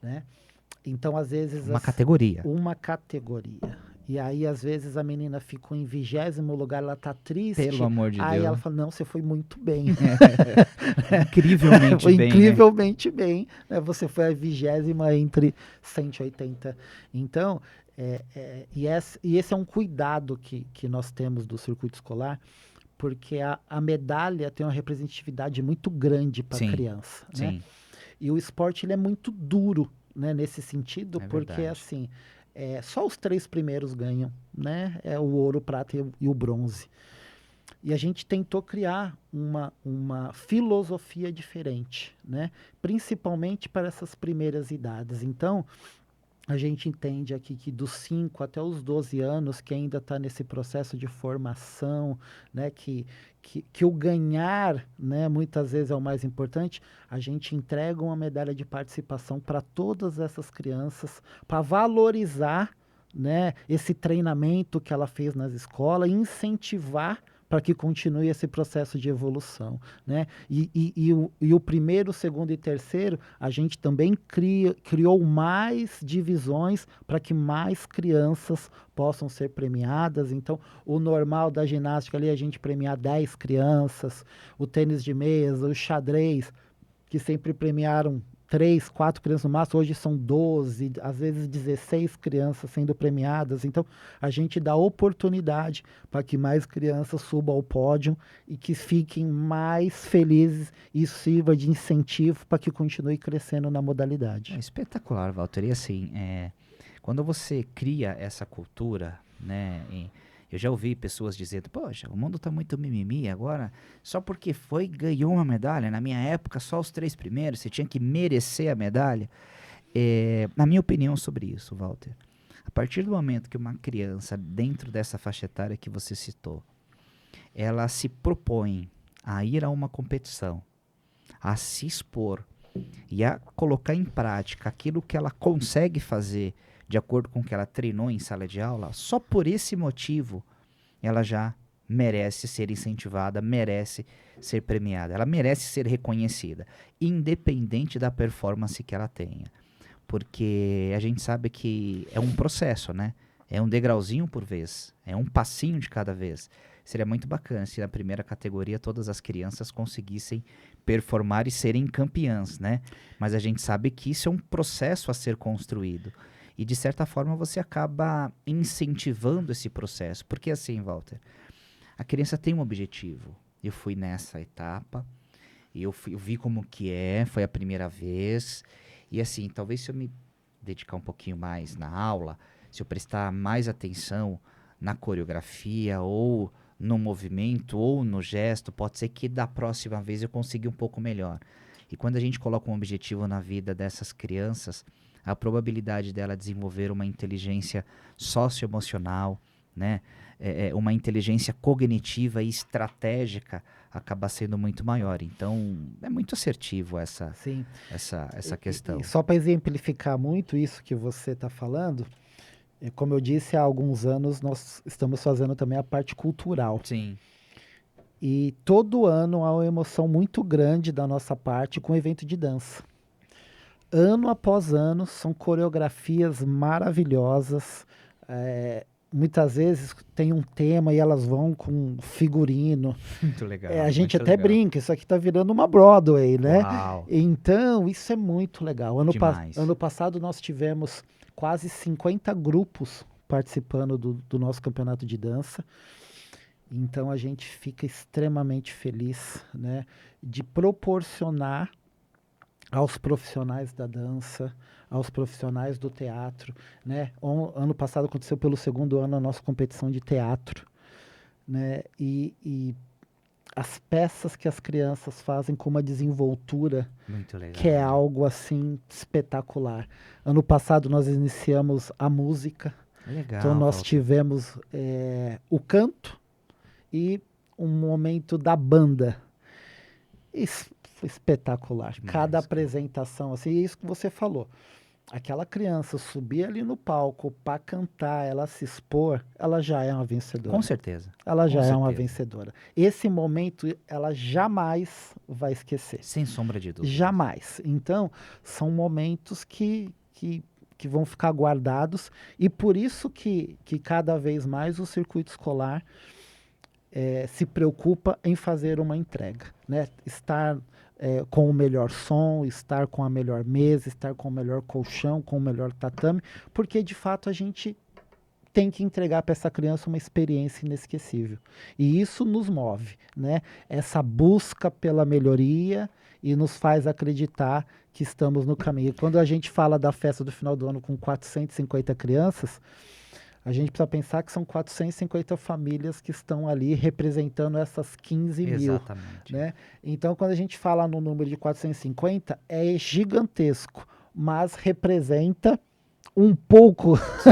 né? Então, às vezes, Uma categoria. uma categoria. E aí, às vezes, a menina ficou em 20º lugar, ela tá Pelo triste. amor de Aí ela Deus. fala, não, você foi muito bem. Incrivelmente Foi bem, né? incrivelmente bem, né? Você foi a 20ª entre 180. Então, e esse é um cuidado que nós temos do circuito escolar, porque a medalha tem uma representatividade muito grande para a Sim, criança, né? sim, E o esporte ele é muito duro, né, nesse sentido, é porque verdade. assim, só os 3 primeiros ganham, né? É o ouro, o prata e o bronze. E a gente tentou criar uma filosofia diferente, né? Principalmente para essas primeiras idades. Então, a gente entende aqui que dos 5 até os 12 anos, que ainda está nesse processo de formação, né, que o ganhar, né, muitas vezes é o mais importante, a gente entrega uma medalha de participação para todas essas crianças, para valorizar, né, esse treinamento que ela fez nas escolas e incentivar para que continue esse processo de evolução, né? E o primeiro, segundo e terceiro, a gente também criou mais divisões para que mais crianças possam ser premiadas. Então, o normal da ginástica ali é a gente premiar 10 crianças, o tênis de mesa, o xadrez, que sempre premiaram 3, 4 crianças no máximo, hoje são 12, às vezes 16 crianças sendo premiadas. Então, a gente dá oportunidade para que mais crianças subam ao pódio e que fiquem mais felizes e isso sirva de incentivo para que continue crescendo na É modalidade. espetacular, Walter. E assim, quando você cria essa cultura, né? Eu já ouvi pessoas dizendo, poxa, o mundo tá muito mimimi agora, só porque foi, ganhou uma medalha. Na minha época, só os 3 primeiros, você tinha que merecer a medalha. Na minha opinião sobre isso, Walter, a partir do momento que uma criança, dentro dessa faixa etária que você citou, ela se propõe a ir a uma competição, a se expor e a colocar em prática aquilo que ela consegue fazer de acordo com o que ela treinou em sala de aula, só por esse motivo ela já merece ser incentivada, merece ser premiada, ela merece ser reconhecida, independente da performance que ela tenha. Porque a gente sabe que é um processo, né? É um degrauzinho por vez, é um passinho de cada vez. Seria muito bacana se na primeira categoria todas as crianças conseguissem performar e serem campeãs, né? Mas a gente sabe que isso é um processo a ser construído. E de certa forma você acaba incentivando esse processo. Porque assim, Walter, a criança tem um objetivo. eu fui nessa etapa, e eu vi como que foi a primeira vez, e assim, talvez se eu me dedicar um pouquinho mais na aula, se eu prestar mais atenção na coreografia, ou no movimento, ou no gesto, pode ser que da próxima vez eu consiga um pouco melhor. E quando a gente coloca um objetivo na vida dessas crianças, a probabilidade dela desenvolver uma inteligência socioemocional, né, uma inteligência cognitiva e estratégica acaba sendo muito maior. Então, é muito assertivo essa, Sim. essa questão. E só para exemplificar muito isso que você está falando, como eu disse, há alguns anos nós estamos fazendo também a parte cultural. Sim. E todo ano há uma emoção muito grande da nossa parte com o evento de dança. Ano após ano, são coreografias maravilhosas. Muitas vezes tem um tema e elas vão com figurino. Muito legal. A gente muito até legal. brinca, isso aqui está virando uma Broadway, né? Uau. Então, isso é muito legal. Demais. Ano passado nós tivemos quase 50 grupos participando do nosso campeonato de dança. Então a gente fica extremamente feliz, né, de proporcionar aos profissionais da dança, aos profissionais do teatro, né? Ano passado aconteceu pelo segundo ano a nossa competição de teatro, né? E as peças que as crianças fazem com uma desenvoltura Muito legal. que é algo assim espetacular. Ano passado nós iniciamos a música, Legal. então nós Walter. tivemos o canto e um momento da banda. Espetacular. Demais, Cada cara. apresentação, assim, é isso que você falou. Aquela criança subir ali no palco para cantar, ela se expor, ela já é uma vencedora. Com certeza. Ela Com já é uma certeza. vencedora. Esse momento ela jamais vai esquecer. Sem sombra de dúvida. Jamais. Então, são momentos que vão ficar guardados e por isso que cada vez mais o circuito escolar se preocupa em fazer uma entrega, né? Estar com o melhor som, estar com a melhor mesa, estar com o melhor colchão, com o melhor tatame, porque de fato a gente tem que entregar para essa criança uma experiência inesquecível. E isso nos move, né? Essa busca pela melhoria e nos faz acreditar que estamos no caminho. Quando a gente fala da festa do final do ano com 450 crianças, a gente precisa pensar que são 450 famílias que estão ali representando essas 15 mil. Exatamente. Né? Então, quando a gente fala no número de 450, é gigantesco, mas representa um pouco Sim,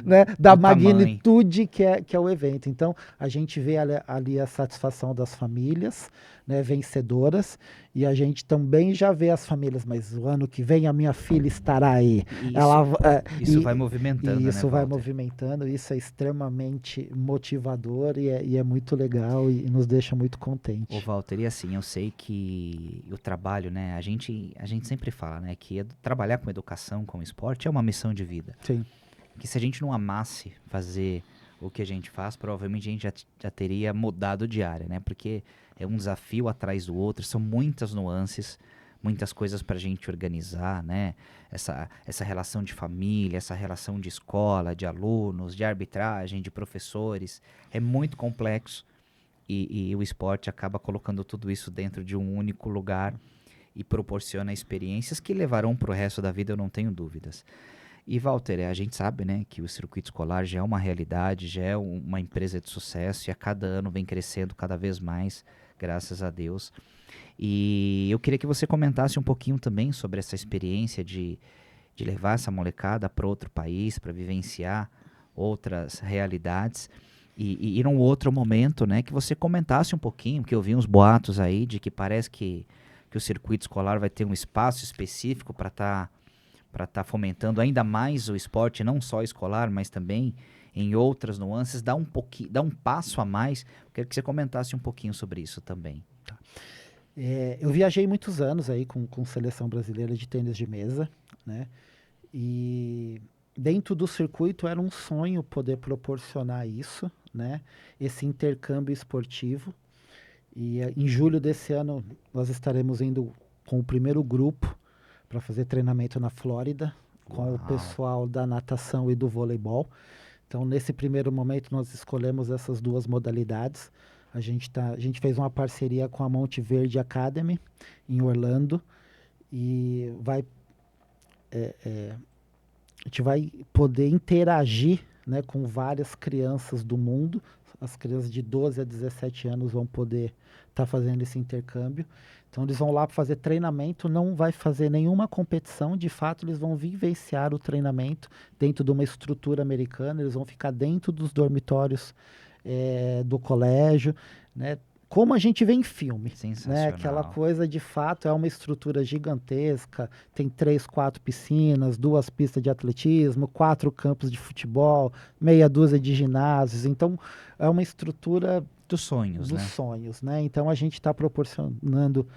né, da do tamanho. magnitude que é o evento. Então, a gente vê ali a satisfação das famílias, né, vencedoras, e a gente também já vê as famílias, mas o ano que vem a minha filha estará aí. Isso vai movimentando, e isso né, vai Walter? movimentando, isso é extremamente motivador e é muito legal e nos deixa muito contente. Ô, Walter, e assim, eu sei que o trabalho, né, a gente sempre fala, né, que trabalhar com educação, com esporte é uma missão de vida. Sim. Que se a gente não amasse fazer o que a gente faz, provavelmente a gente já teria mudado de área, né? Porque é um desafio atrás do outro, são muitas nuances, muitas coisas para a gente organizar, né? Essa relação de família, essa relação de escola, de alunos, de arbitragem, de professores, é muito complexo e o esporte acaba colocando tudo isso dentro de um único lugar e proporciona experiências que levarão para o resto da vida, eu não tenho dúvidas. E, Walter, a gente sabe, né, que o circuito escolar já é uma realidade, já é uma empresa de sucesso e a cada ano vem crescendo cada vez mais, graças a Deus. E eu queria que você comentasse um pouquinho também sobre essa experiência de levar essa molecada para outro país, para vivenciar outras realidades. E num outro momento, né, que você comentasse um pouquinho, porque eu vi uns boatos aí de que parece que o circuito escolar vai ter um espaço específico para estar fomentando ainda mais o esporte, não só escolar, mas também em outras nuances, dá um passo a mais. Eu quero que você comentasse um pouquinho sobre isso também. Tá. Eu viajei muitos anos aí com seleção brasileira de tênis de mesa, né? E dentro do circuito era um sonho poder proporcionar isso, né? Esse intercâmbio esportivo. E em julho desse ano nós estaremos indo com o primeiro grupo para fazer treinamento na Flórida, com Uau. o pessoal da natação e do voleibol. Então, nesse primeiro momento, nós escolhemos essas duas modalidades. A gente fez uma parceria com a Monte Verde Academy em Orlando e a gente vai poder interagir, né, com várias crianças do mundo. As crianças de 12 a 17 anos vão poder estar fazendo esse intercâmbio. Então, eles vão lá para fazer treinamento, não vai fazer nenhuma competição, de fato, eles vão vivenciar o treinamento dentro de uma estrutura americana, eles vão ficar dentro dos dormitórios do colégio, né? Como a gente vê em filme, né? Aquela coisa, de fato, é uma estrutura gigantesca, tem 3, 4 piscinas, 2 pistas de atletismo, 4 campos de futebol, meia dúzia de ginásios, então é uma estrutura dos sonhos, né? Então a gente está proporcionando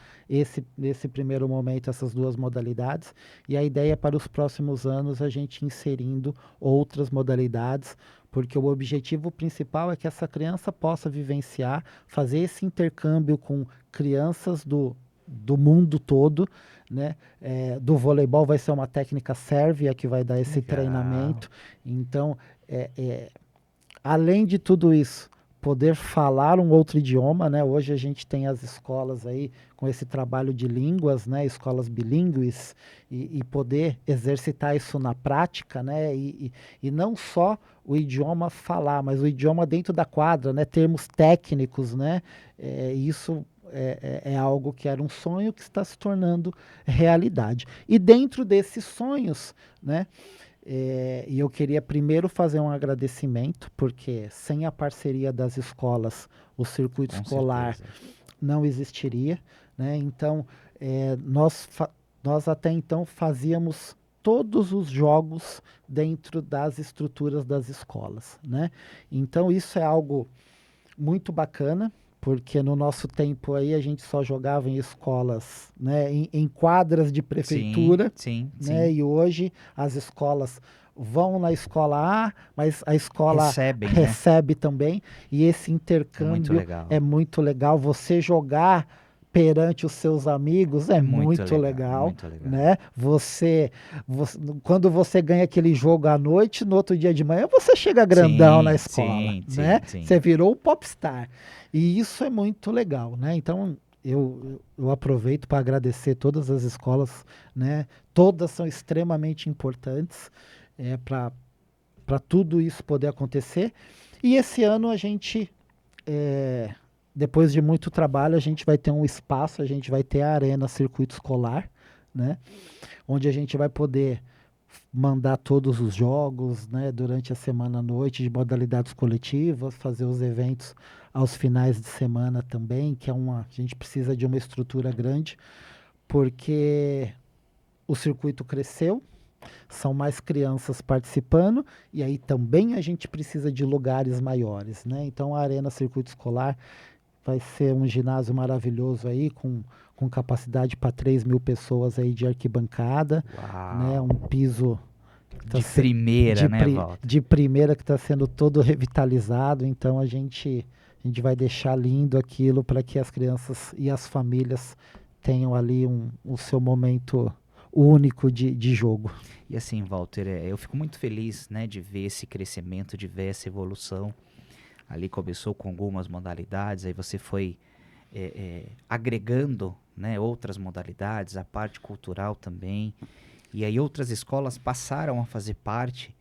nesse primeiro momento essas 2 modalidades, e a ideia é para os próximos anos a gente inserindo outras modalidades, porque o objetivo principal é que essa criança possa vivenciar, fazer esse intercâmbio com crianças do mundo todo, né? Do voleibol vai ser uma técnica sérvia que vai dar esse treinamento. Então, além de tudo isso, poder falar um outro idioma, né? Hoje a gente tem as escolas aí com esse trabalho de línguas, né? Escolas bilíngues, e poder exercitar isso na prática, né? E não só o idioma falar, mas o idioma dentro da quadra, né? Termos técnicos, né? Isso é algo que era um sonho que está se tornando realidade. E dentro desses sonhos, né? E eu queria primeiro fazer um agradecimento, porque sem a parceria das escolas, o circuito escolar não existiria, né? Então, nós até então fazíamos todos os jogos dentro das estruturas das escolas, né? Então, isso é algo muito bacana, porque no nosso tempo aí a gente só jogava em escolas, né, em quadras de prefeitura, né? E hoje as escolas vão na escola A, mas a escola recebe também, e esse intercâmbio é muito legal. Você jogar perante os seus amigos é muito legal, né? Quando você ganha aquele jogo à noite, no outro dia de manhã você chega grandão na escola, né? Você virou o popstar. E isso é muito legal, né? Então, eu aproveito para agradecer todas as escolas, né? Todas são extremamente importantes para tudo isso poder acontecer. E esse ano a gente, depois de muito trabalho, a gente vai ter um espaço, a gente vai ter a Arena Circuito Escolar, né? Onde a gente vai poder mandar todos os jogos, né, durante a semana à noite, de modalidades coletivas, fazer os eventos aos finais de semana também, que a gente precisa de uma estrutura grande, porque o circuito cresceu, são mais crianças participando, e aí também a gente precisa de lugares maiores, né? Então a Arena Circuito Escolar vai ser um ginásio maravilhoso aí, com capacidade para 3.000 pessoas aí de arquibancada, né? Um piso de primeira, né, Walter? De primeira, que está sendo todo revitalizado. Então a gente vai deixar lindo aquilo para que as crianças e as famílias tenham ali o seu momento único de jogo. E assim, Walter, eu fico muito feliz, né, de ver esse crescimento, de ver essa evolução. Ali começou com algumas modalidades, aí você foi agregando, né, outras modalidades, a parte cultural também. E aí outras escolas passaram a fazer parte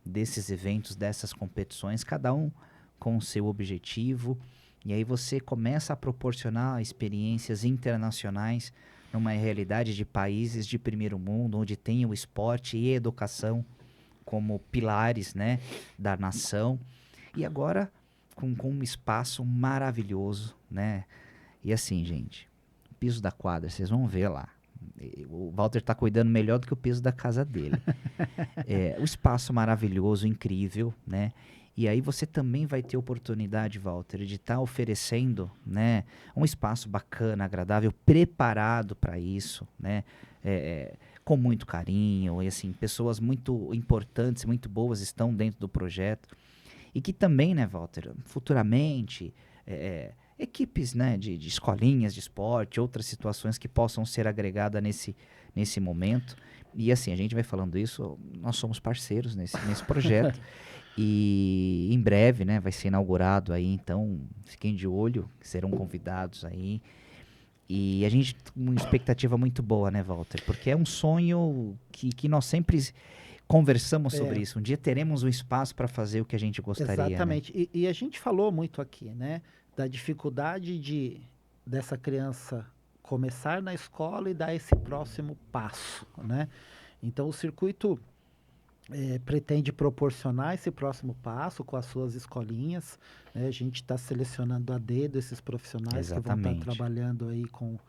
desses eventos, dessas competições, cada um com o seu objetivo. E aí você começa a proporcionar experiências internacionais numa realidade de países de primeiro mundo, onde tem o esporte e a educação como pilares, né, da nação. E agora com um espaço maravilhoso, né? E assim, gente, o piso da quadra, vocês vão ver lá. O Walter está cuidando melhor do que o piso da casa dele. O espaço maravilhoso, incrível, né? E aí você também vai ter oportunidade, Walter, de estar oferecendo, né, um espaço bacana, agradável, preparado para isso, né? Com muito carinho, e assim, pessoas muito importantes, muito boas estão dentro do projeto. E que também, né, Walter, futuramente, equipes, né, de escolinhas de esporte, outras situações que possam ser agregadas nesse momento. E assim, a gente vai falando isso, nós somos parceiros nesse projeto. E em breve, né, vai ser inaugurado aí, então fiquem de olho, serão convidados aí. E a gente tem uma expectativa muito boa, né, Walter? Porque é um sonho que nós sempre conversamos sobre É, isso. Um dia teremos um espaço para fazer o que a gente gostaria, né? exatamente. E a gente falou muito aqui, né, da dificuldade dessa criança começar na escola e dar esse próximo passo, né? Então, o circuito pretende proporcionar esse próximo passo com as suas escolinhas, né? A gente está selecionando a dedo esses profissionais que vão estar Exatamente. trabalhando aí com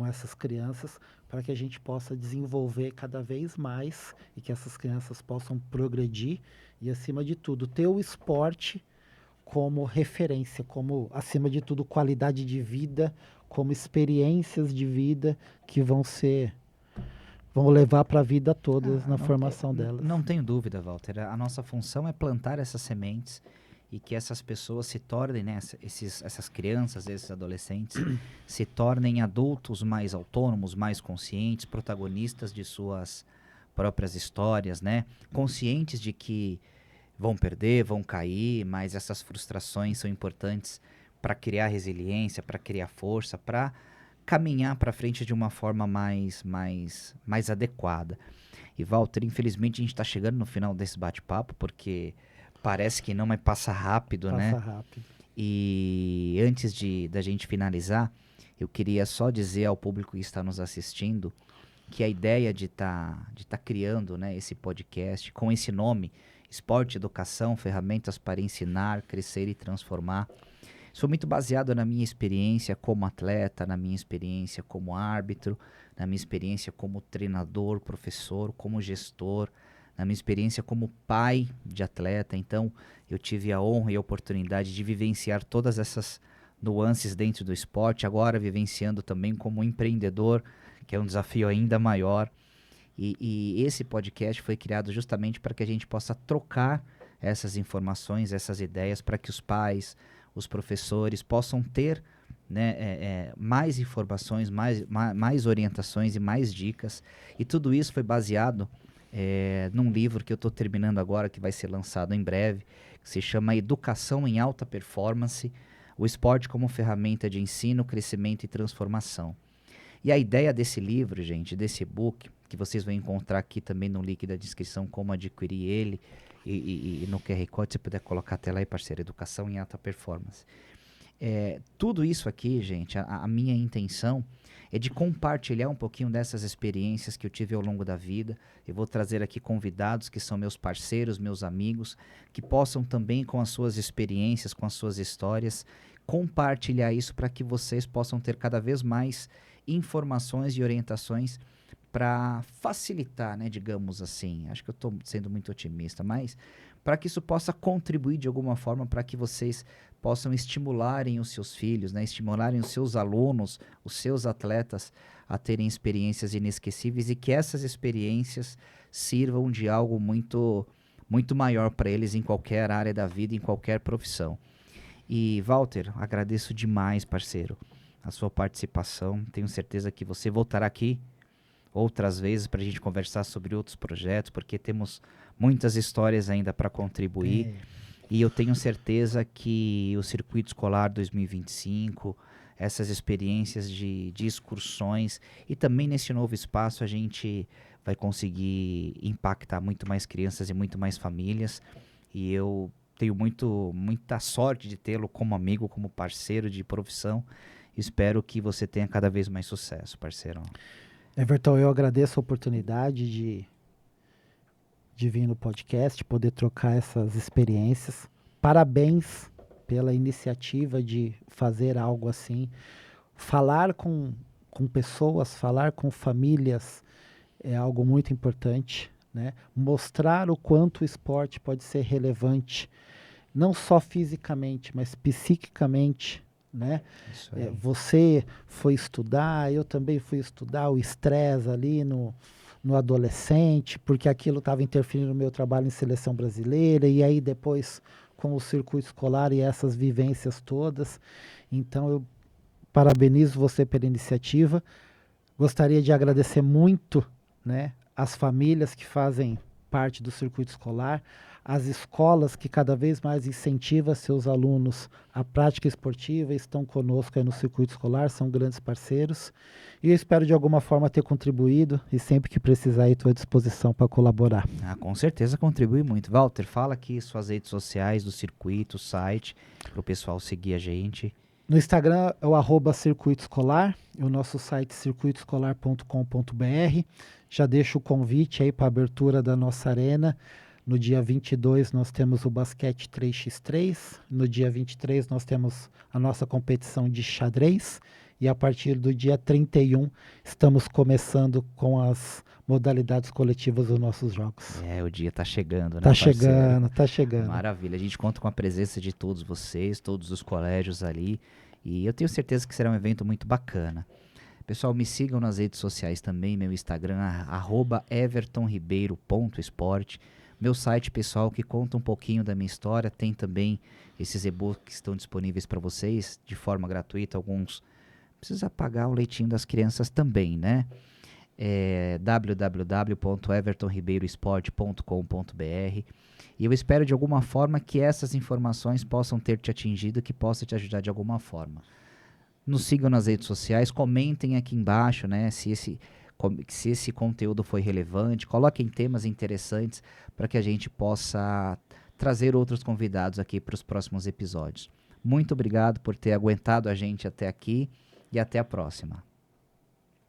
essas crianças para que a gente possa desenvolver cada vez mais e que essas crianças possam progredir e, acima de tudo, ter o esporte como referência, como, acima de tudo, qualidade de vida, como experiências de vida que vão levar para a vida toda Ah, na formação delas. não tenho dúvida, Walter. A nossa função é plantar essas sementes e que essas pessoas se tornem, né, essas crianças, esses adolescentes, se tornem adultos mais autônomos, mais conscientes, protagonistas de suas próprias histórias, né? Conscientes de que vão perder, vão cair, mas essas frustrações são importantes para criar resiliência, para criar força, para caminhar para frente de uma forma mais adequada. E Walter, infelizmente a gente está chegando no final desse bate-papo, porque parece que não, mas passa rápido, Passa né? rápido. E antes da gente finalizar, eu queria só dizer ao público que está nos assistindo que a ideia de tá criando, né, esse podcast com esse nome, Esporte, Educação, Ferramentas para Ensinar, Crescer e Transformar, sou muito baseado na minha experiência como atleta, na minha experiência como árbitro, na minha experiência como treinador, professor, como gestor, na minha experiência como pai de atleta. Então, eu tive a honra e a oportunidade de vivenciar todas essas nuances dentro do esporte, agora vivenciando também como empreendedor, que é um desafio ainda maior. E esse podcast foi criado justamente para que a gente possa trocar essas informações, essas ideias, para que os pais, os professores possam ter, né, mais informações, mais orientações e mais dicas. E tudo isso foi baseado num livro que eu estou terminando agora, que vai ser lançado em breve, que se chama Educação em Alta Performance, o esporte como ferramenta de ensino, crescimento e transformação. E a ideia desse livro, gente, desse e-book, que vocês vão encontrar aqui também no link da descrição, como adquirir ele, e no QR Code, se puder colocar até lá aí, parceiro, Educação em Alta Performance. Tudo isso aqui, gente, a minha intenção é de compartilhar um pouquinho dessas experiências que eu tive ao longo da vida. Eu vou trazer aqui convidados que são meus parceiros, meus amigos, que possam também, com as suas experiências, com as suas histórias, compartilhar isso para que vocês possam ter cada vez mais informações e orientações para facilitar, né, digamos assim. Acho que eu estou sendo muito otimista, mas para que isso possa contribuir de alguma forma para que vocês possam estimularem os seus filhos, né, estimularem os seus alunos, os seus atletas a terem experiências inesquecíveis e que essas experiências sirvam de algo muito maior para eles em qualquer área da vida, em qualquer profissão. E Walter, agradeço demais, parceiro, a sua participação. Tenho certeza que você voltará aqui outras vezes para a gente conversar sobre outros projetos, porque temos muitas histórias ainda para contribuir. Tem. E eu tenho certeza que o Circuito Escolar 2025, essas experiências de excursões e também nesse novo espaço a gente vai conseguir impactar muito mais crianças e muito mais famílias. E eu tenho muita sorte de tê-lo como amigo, como parceiro de profissão. Espero que você tenha cada vez mais sucesso, parceiro. Everton, eu agradeço a oportunidade de vir no podcast, poder trocar essas experiências. Parabéns pela iniciativa de fazer algo assim. Falar com pessoas, falar com famílias é algo muito importante, né? Mostrar o quanto o esporte pode ser relevante, não só fisicamente, mas psiquicamente, né? Isso aí. Você foi estudar, eu também fui estudar o estresse ali no adolescente, porque aquilo estava interferindo no meu trabalho em seleção brasileira, e aí depois com o circuito escolar e essas vivências todas. Então eu parabenizo você pela iniciativa. Gostaria de agradecer muito, né, as famílias que fazem parte do circuito escolar, as escolas que cada vez mais incentivam seus alunos à prática esportiva estão conosco aí no circuito escolar, são grandes parceiros. E eu espero de alguma forma ter contribuído e sempre que precisar estou à disposição para colaborar. Com certeza contribui muito. Walter, fala aqui suas redes sociais do circuito, site, para o pessoal seguir a gente. No Instagram é o @circuito escolar, o nosso site circuitoescolar.com.br. Já deixo o convite aí para a abertura da nossa arena. No dia 22 nós temos o basquete 3x3, no dia 23 nós temos a nossa competição de xadrez e a partir do dia 31 estamos começando com as modalidades coletivas dos nossos jogos. O dia tá chegando, né? Tá chegando. Maravilha, a gente conta com a presença de todos vocês, todos os colégios ali, e eu tenho certeza que será um evento muito bacana. Pessoal, me sigam nas redes sociais também, meu Instagram, @evertonribeiro.esporte. Meu site pessoal que conta um pouquinho da minha história, tem também esses e-books que estão disponíveis para vocês de forma gratuita, alguns precisa pagar o leitinho das crianças também, né? www.evertonribeiroesporte.com.br e eu espero de alguma forma que essas informações possam ter te atingido, que possa te ajudar de alguma forma. Nos sigam nas redes sociais, comentem aqui embaixo, né, se esse conteúdo foi relevante, coloquem temas interessantes para que a gente possa trazer outros convidados aqui para os próximos episódios. Muito obrigado por ter aguentado a gente até aqui e até a próxima.